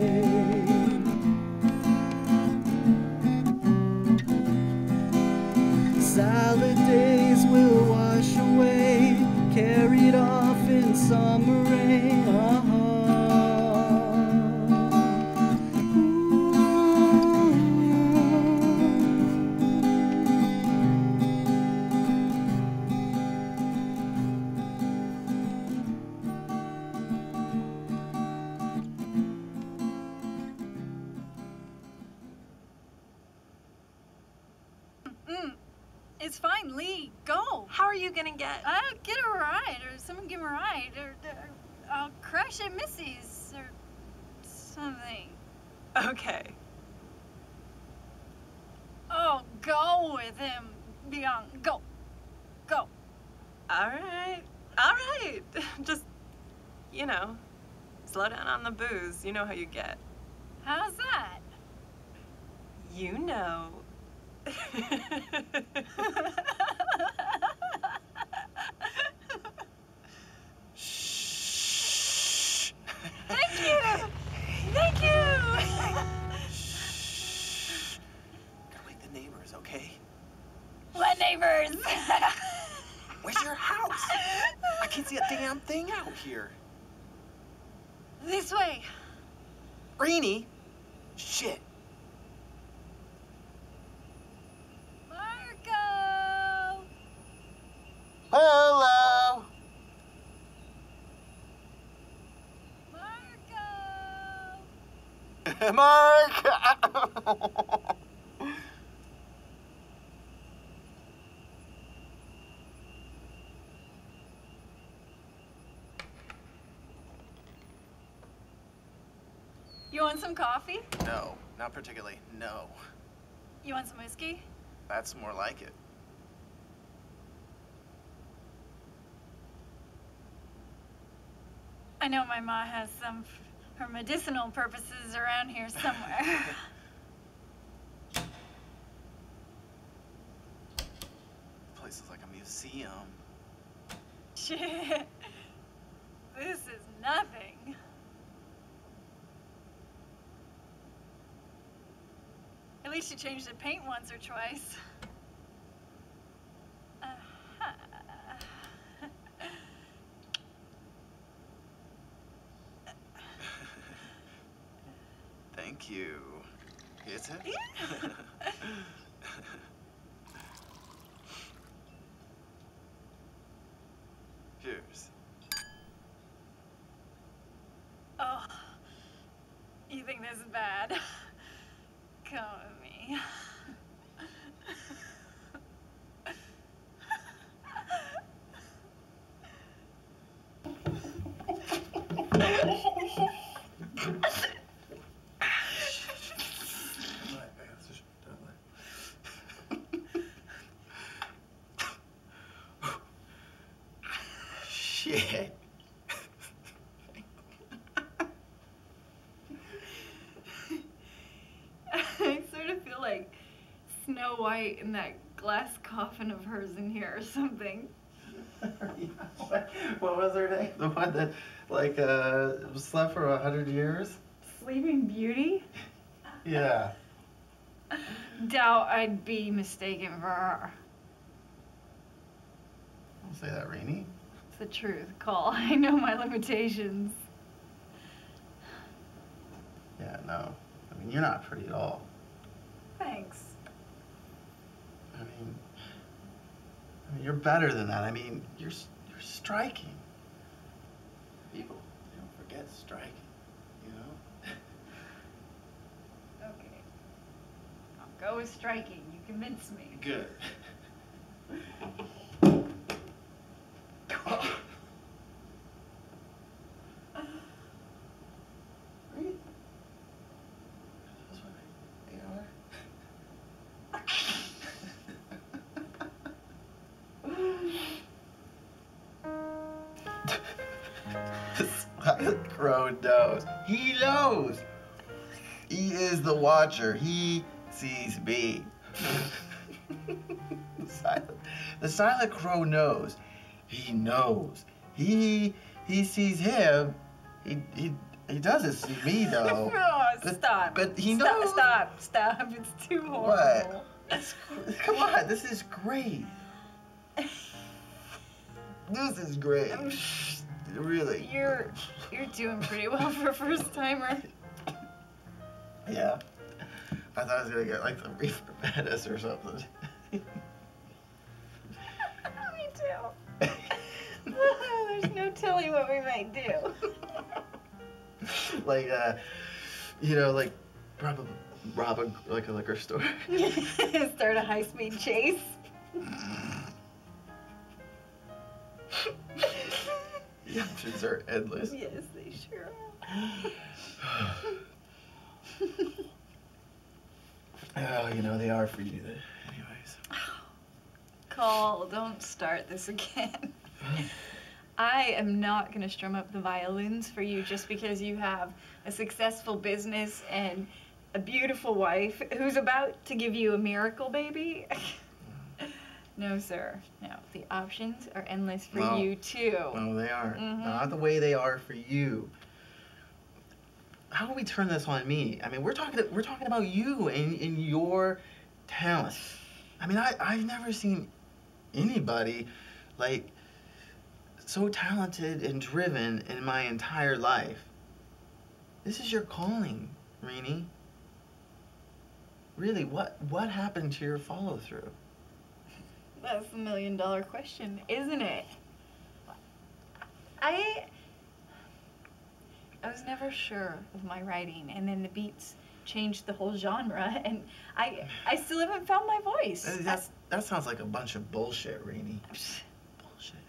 Salad days will wash away, carried off in summer rain. It's fine, Lee. Go. How are you gonna get? I'll get a ride, or someone give me a ride, or I'll crash at Missy's, or something. Okay. Oh, go with him, Bianca. Go. Go. All right. All right. Just, you know, slow down on the booze. You know how you get. How's that? You know. Shh. Thank you. Thank you. Gotta wake the neighbors, okay? What neighbors? Where's your house? I can't see a damn thing out here. This way. Rennie? Shit. Marco. Hello. Marco. Mark. You want some coffee? No, not particularly. No. You want some whiskey? That's more like it. I know my ma has some for medicinal purposes around here somewhere. The place is like a museum. Shit. This is nothing. At least you changed the paint once or twice. Thank you. Is it? Cheers. Oh, you think this is bad? Come with me. Shit. Snow White in that glass coffin of hers in here or something. What was her name? The one that, like, slept for 100 years? Sleeping Beauty? Yeah. Doubt I'd be mistaken for her. Don't say that, Rennie. It's the truth, Cole. I know my limitations. Yeah, no. I mean, you're not pretty at all. Thanks. I mean, you're better than that. I mean, you're striking. People don't forget striking, you know? Okay. I'll go with striking. You convinced me. Good. The crow knows. He knows. He is the watcher. He sees me. The silent crow knows. He knows. He sees him. He doesn't see me though. Oh, stop. But he knows. Stop. It's too horrible. What? Come on, this is great. This is great. Really. You're doing pretty well for a first timer. Yeah. I thought I was gonna get like the reefer madness or something. Me too. There's no telling what we might do. Like you know, like rob a liquor store. Start a high-speed chase. The options are endless. Yes, they sure are. Oh, you know, they are for you anyways. Cole, don't start this again. I am not going to strum up the violins for you just because you have a successful business and a beautiful wife who's about to give you a miracle baby. No, sir. No, the options are endless for you, too. No, they aren't. Not the way they are for you. How do we turn this on me? I mean, we're talking about you and your talent. I mean, I've never seen anybody, like, so talented and driven in my entire life. This is your calling, Rennie. Really, what happened to your follow-through? That's the million-dollar question, isn't it? I was never sure of my writing, and then the beats changed the whole genre, and I still haven't found my voice. That sounds like a bunch of bullshit, Rennie. Bullshit.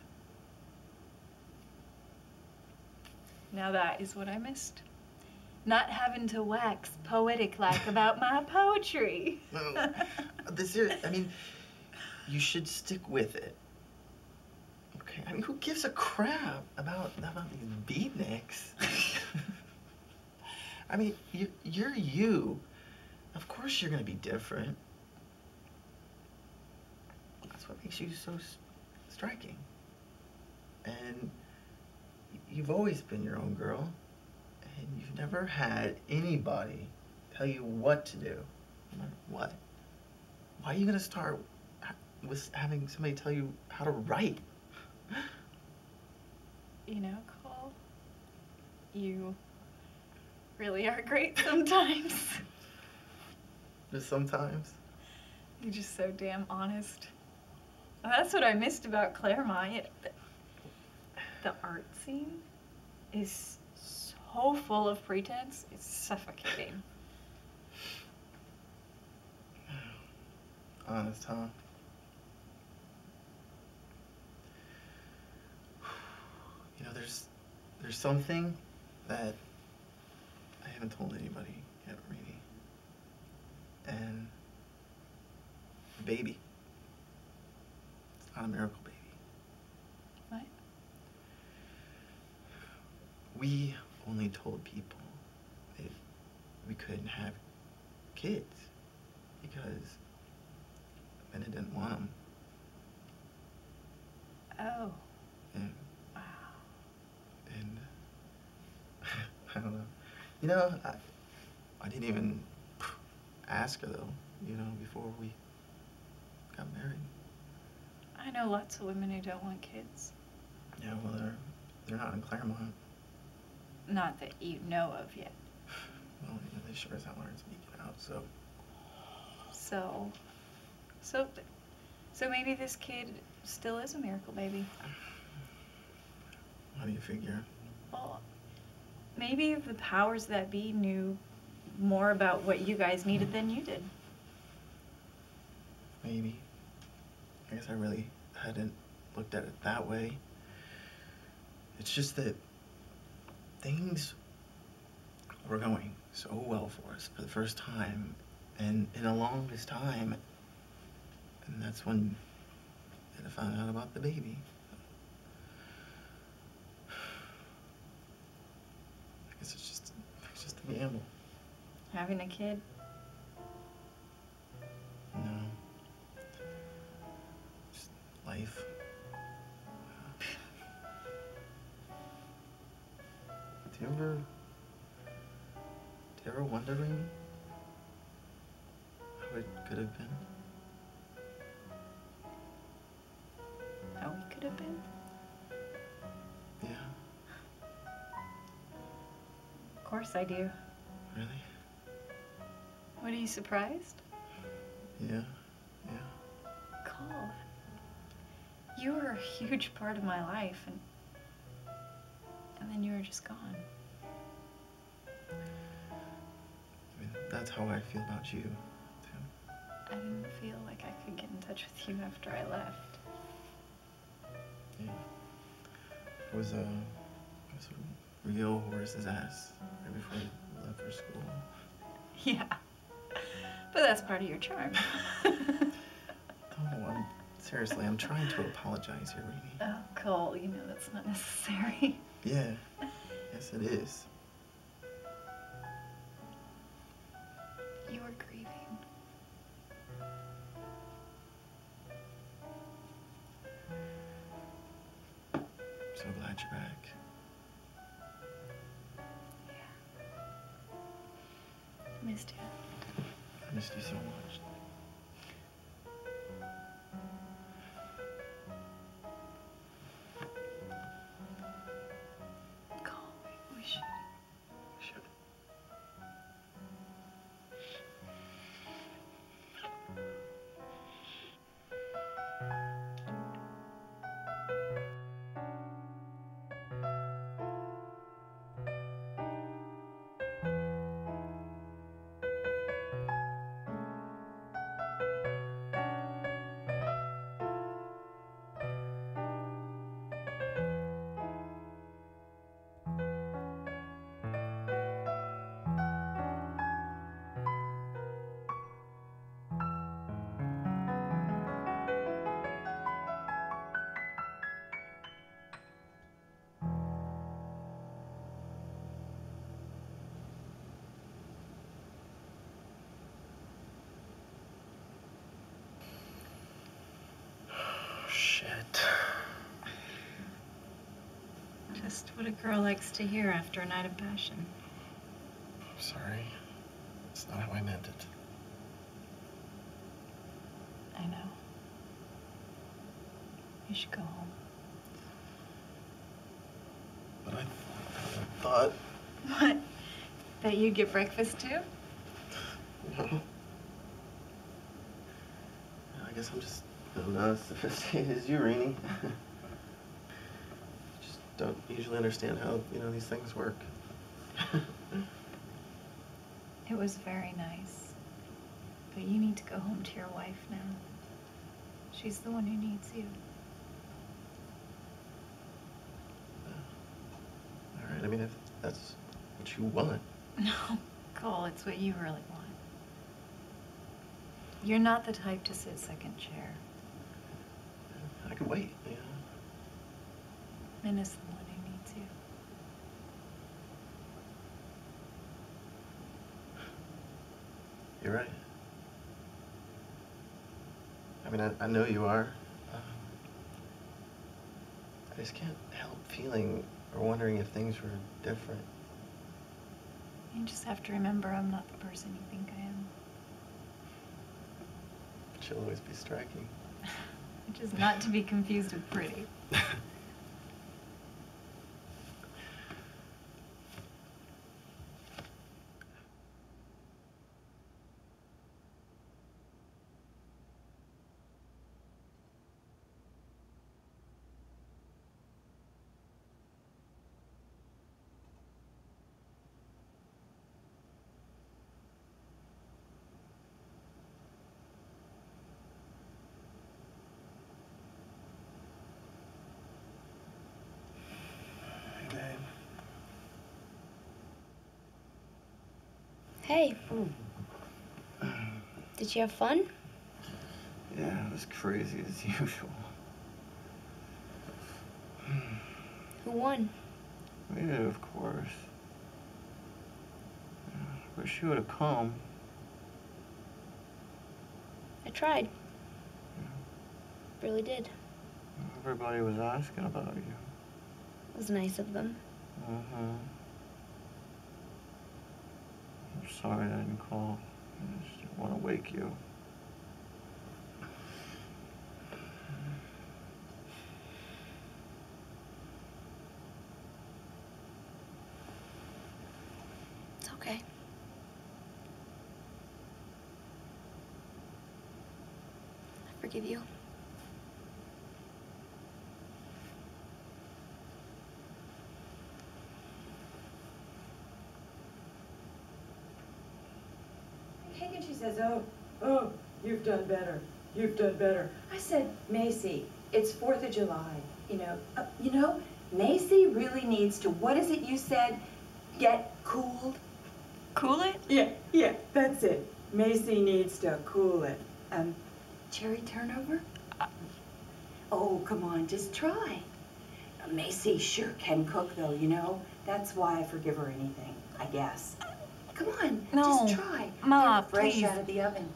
Now that is what I missed. Not having to wax poetic like about my poetry. No, I mean, you should stick with it. Okay, I mean, who gives a crap about these beatniks? I mean, you're you. Of course you're gonna be different. That's what makes you so striking. And you've always been your own girl. And you've never had anybody tell you what to do, no matter what. Why are you gonna start with having somebody tell you how to write? You know, Cole, you really are great sometimes. Just sometimes? You're just so damn honest. That's what I missed about Claremont. The art scene is so full of pretense, it's suffocating. Honest, huh? You know, there's something that I haven't told anybody yet, Rennie. And the baby. It's not a miracle baby. What? We only told people that we couldn't have kids because and it didn't want him. Oh. And, wow. And I don't know. You know, I didn't even ask her though, you know, before we got married. I know lots of women who don't want kids. Yeah, well, they're not in Claremont. Not that you know of yet. Well, yeah, they sure as hell aren't speaking out, so. So maybe this kid still is a miracle baby. How do you figure? Well, maybe the powers that be knew more about what you guys needed than you did. Maybe. I guess I really hadn't looked at it that way. It's just that things were going so well for us for the first time, and in the longest time, and that's when I found out about the baby. I guess it's just a gamble. Having a kid? No. Just life. Do you ever wonder, Rennie, how it could have been? How we could have been? Yeah. Of course I do. Really? What, are you surprised? Yeah. Cole, you were a huge part of my life, and then you were just gone. I mean, that's how I feel about you, too. I didn't feel like I could get in touch with you after I left. Yeah. It was a real horse's ass right before I left for school. Yeah. But that's part of your charm. Oh, seriously, I'm trying to apologize here, Rennie. Oh, Cole, you know that's not necessary. Yeah. Yes, it is. You were grieving. So glad you're back. I missed you. I missed you so much. Cole, we should. Shit. Just what a girl likes to hear after a night of passion. I'm sorry. It's not how I meant it. I know. You should go home. But I thought... What? That you'd get breakfast too? No. I guess I'm just not as sophisticated as you, Rennie. Just don't usually understand how, these things work. It was very nice. But you need to go home to your wife now. She's the one who needs you. All right, I mean, if that's what you want. No, Cole, it's what you really want. You're not the type to sit second chair. I could wait, Minna's the one who needs you. You're right. I I mean, I know you are. I just can't help feeling or wondering if things were different. You just have to remember I'm not the person you think I am. But you'll always be striking. Which is not to be confused with pretty. Hey. Did you have fun? Yeah, it was crazy as usual. Who won? Yeah, of course. Wish you would have come. I tried. Really did. Everybody was asking about you. It was nice of them. I'm sorry I didn't call. I just didn't want to wake you. It's okay. I forgive you. And she says, oh, you've done better. You've done better. I said, Macy, it's 4th of July. You know, Macy really needs to, what is it you said? Get cooled? Cool it? Yeah, that's it. Macy needs to cool it. Cherry turnover? Oh, come on, just try. Macy sure can cook, though, you know? That's why I forgive her anything, I guess. Come on, No. just try. Ma, They're fresh please. out of the oven.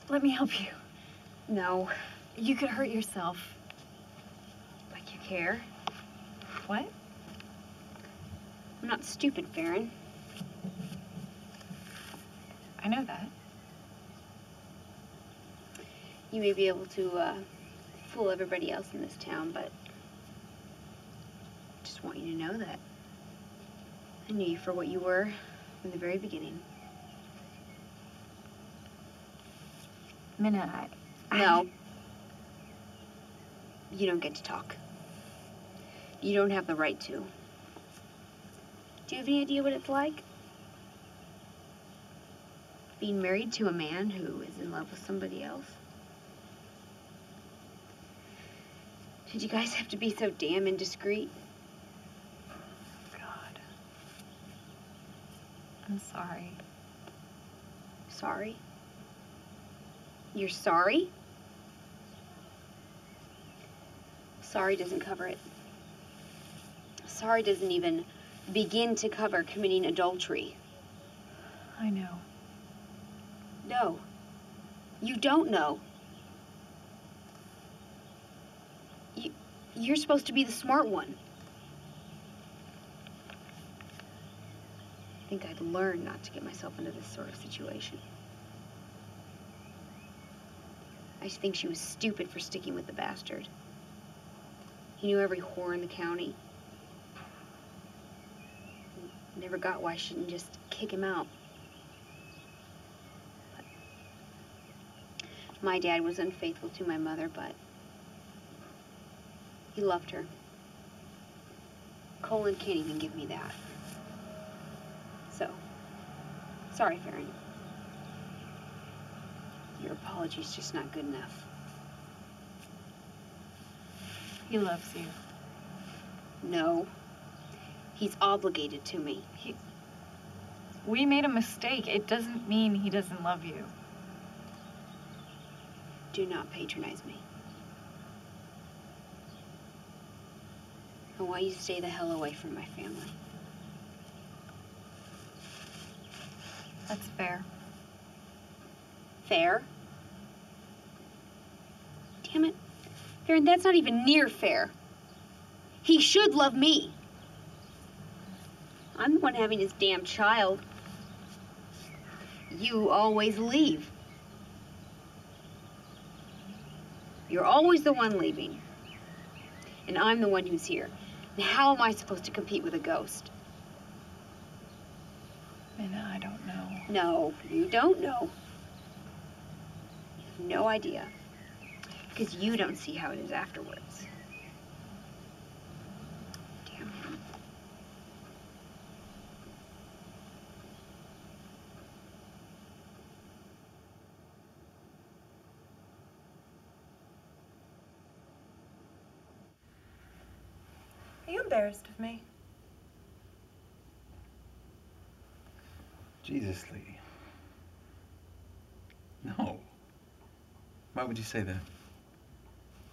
Let me help you. No. You could hurt yourself. Like you care? What? I'm not stupid, Farron. I know that. You may be able to, fool everybody else in this town, but I just want you to know that I knew you for what you were from the very beginning. Minna, No. You don't get to talk. You don't have the right to. Do you have any idea what it's like? Being married to a man who is in love with somebody else? Did you guys have to be so damn indiscreet? God. I'm sorry. Sorry? You're sorry? Sorry doesn't cover it. Sorry doesn't even begin to cover committing adultery. I know. No. You don't know. You're supposed to be the smart one. I think I'd learn not to get myself into this sort of situation. I just think she was stupid for sticking with the bastard. He knew every whore in the county. Never got why she didn't just kick him out. But my dad was unfaithful to my mother, but he loved her. Colin can't even give me that. So, sorry, Farron. Your apology's just not good enough. He loves you. No. He's obligated to me. We made a mistake. It doesn't mean he doesn't love you. Do not patronize me. I want you to stay the hell away from my family. That's fair. Fair? Damn it. Farron, that's not even near fair. He should love me. I'm the one having his damn child. You always leave. You're always the one leaving. And I'm the one who's here. And how am I supposed to compete with a ghost? Minna, I don't know. No, you don't know. You have no idea. Because you don't see how it is afterwards. Damn him. Are you embarrassed of me? Jesus, Lee. No. Why would you say that?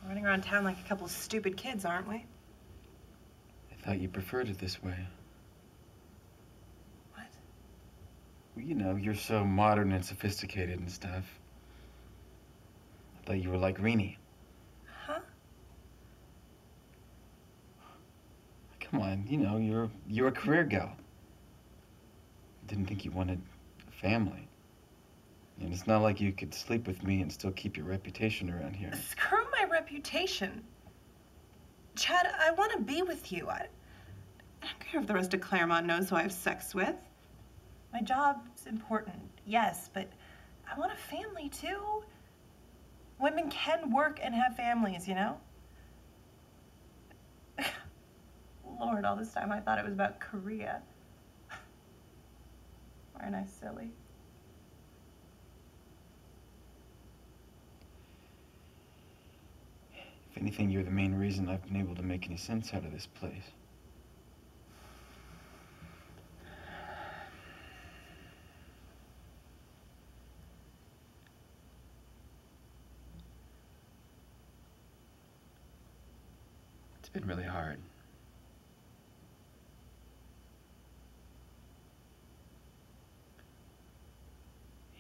We're running around town like a couple of stupid kids, aren't we? I thought you preferred it this way. What? Well, you know, you're so modern and sophisticated and stuff. I thought you were like Rennie. Huh? Come on, you know, you're a career gal. Didn't think you wanted a family. And it's not like you could sleep with me and still keep your reputation around here. Screw my reputation. Chad, I want to be with you. I don't care if the rest of Claremont knows who I have sex with. My job's important, yes, but I want a family too. Women can work and have families, you know? Lord, all this time I thought it was about Korea. Aren't I silly? If anything, you're the main reason I've been able to make any sense out of this place. It's been really hard.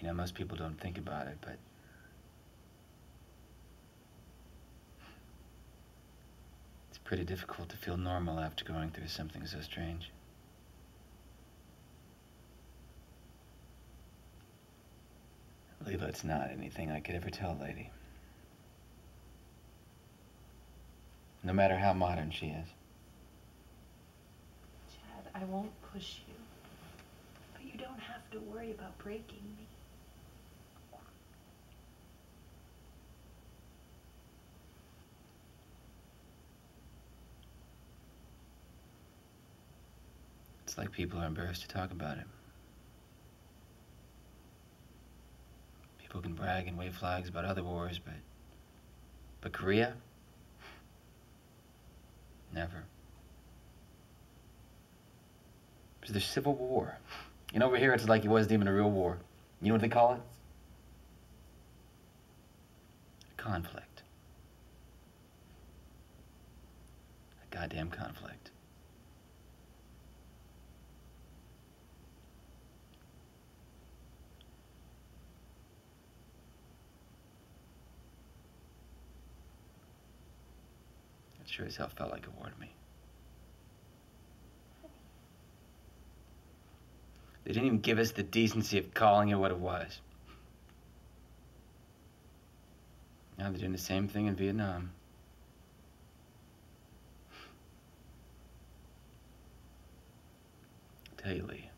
You know, most people don't think about it, but it's pretty difficult to feel normal after going through something so strange. Leela, it's not anything I could ever tell a lady. No matter how modern she is. Chad, I won't push you. But you don't have to worry about breaking me. It's like people are embarrassed to talk about it. People can brag and wave flags about other wars, but Korea? Never. Because there's civil war. And over here, it's like it wasn't even a real war. You know what they call it? Conflict. A goddamn conflict. It sure as hell felt like a war to me. They didn't even give us the decency of calling it what it was. Now they're doing the same thing in Vietnam. I'll tell you, Lee.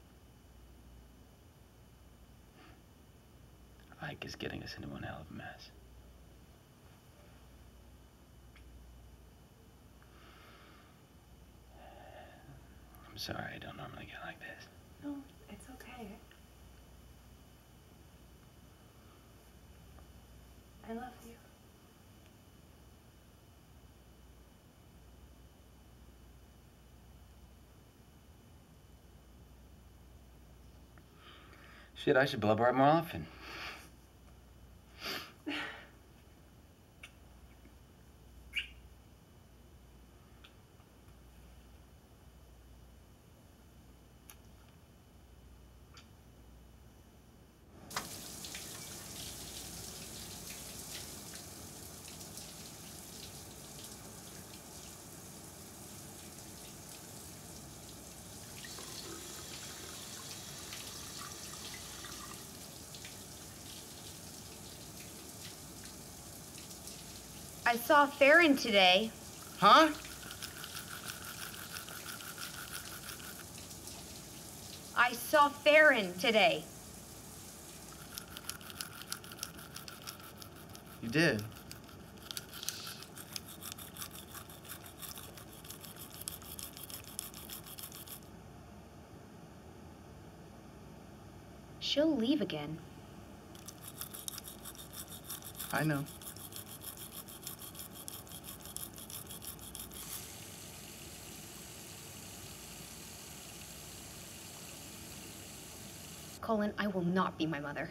Ike is getting us into one hell of a mess. I'm sorry, I don't normally get like this. No, it's okay. I love you. Shit, I should blubber up more often. I saw Farron today. Huh? I saw Farron today. You did? She'll leave again. I know. Colin, I will not be my mother.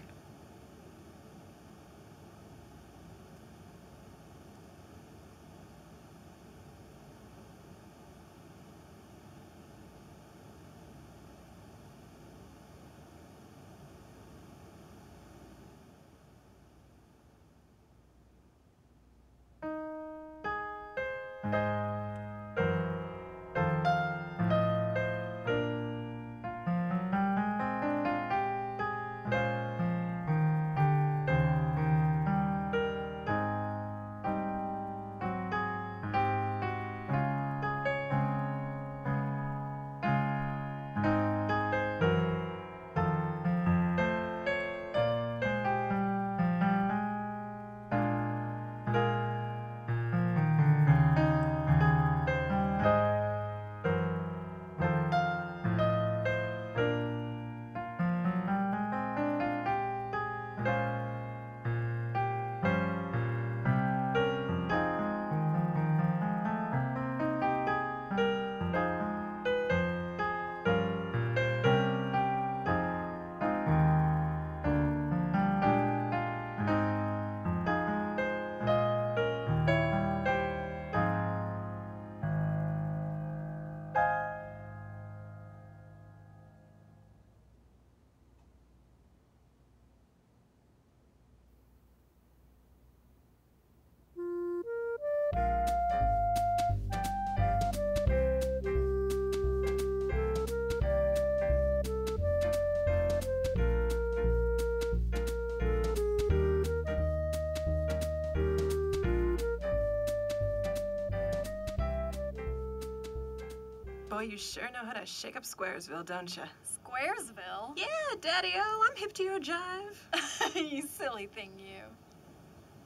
Boy, you sure know how to shake up Squaresville, don't you? Squaresville? Yeah, Daddy-O, I'm hip to your jive. You silly thing, you.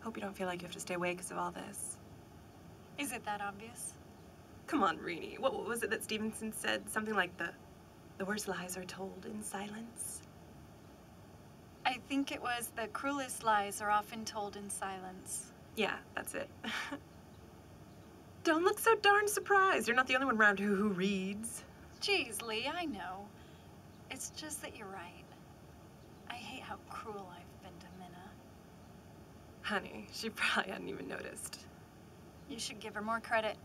Hope you don't feel like you have to stay awake because of all this. Is it that obvious? Come on, Rennie. What was it that Stevenson said? Something like the worst lies are told in silence? I think it was the cruelest lies are often told in silence. Yeah, that's it. Don't look so darn surprised. You're not the only one around here who reads. Geez, Lee, I know. It's just that you're right. I hate how cruel I've been to Minna. Honey, she probably hadn't even noticed. You should give her more credit.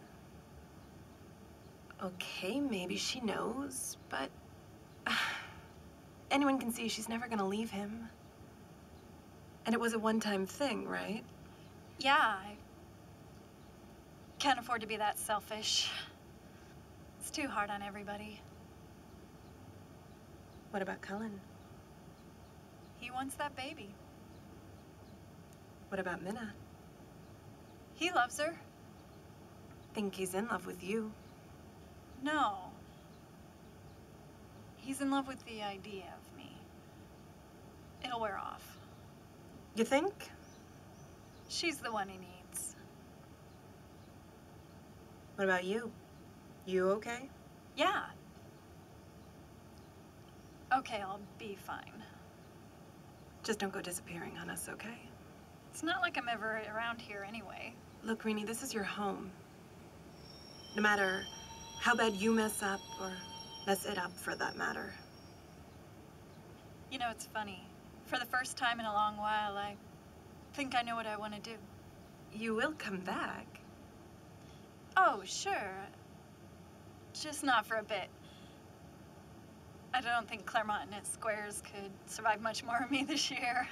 Okay, maybe she knows, but anyone can see she's never gonna leave him. And it was a one-time thing, right? Yeah, I can't afford to be that selfish. It's too hard on everybody. What about Cullen? He wants that baby. What about Minna? He loves her. Think he's in love with you. No. He's in love with the idea of me. It'll wear off. You think? She's the one he needs. What about you? You okay? Yeah. Okay, I'll be fine. Just don't go disappearing on us, okay? It's not like I'm ever around here anyway. Look, Rennie, this is your home. No matter how bad you mess up, or mess it up for that matter. You know, it's funny. For the first time in a long while, I think I know what I want to do. You will come back. Oh, sure. Just not for a bit. I don't think Claremont and its squares could survive much more of me this year.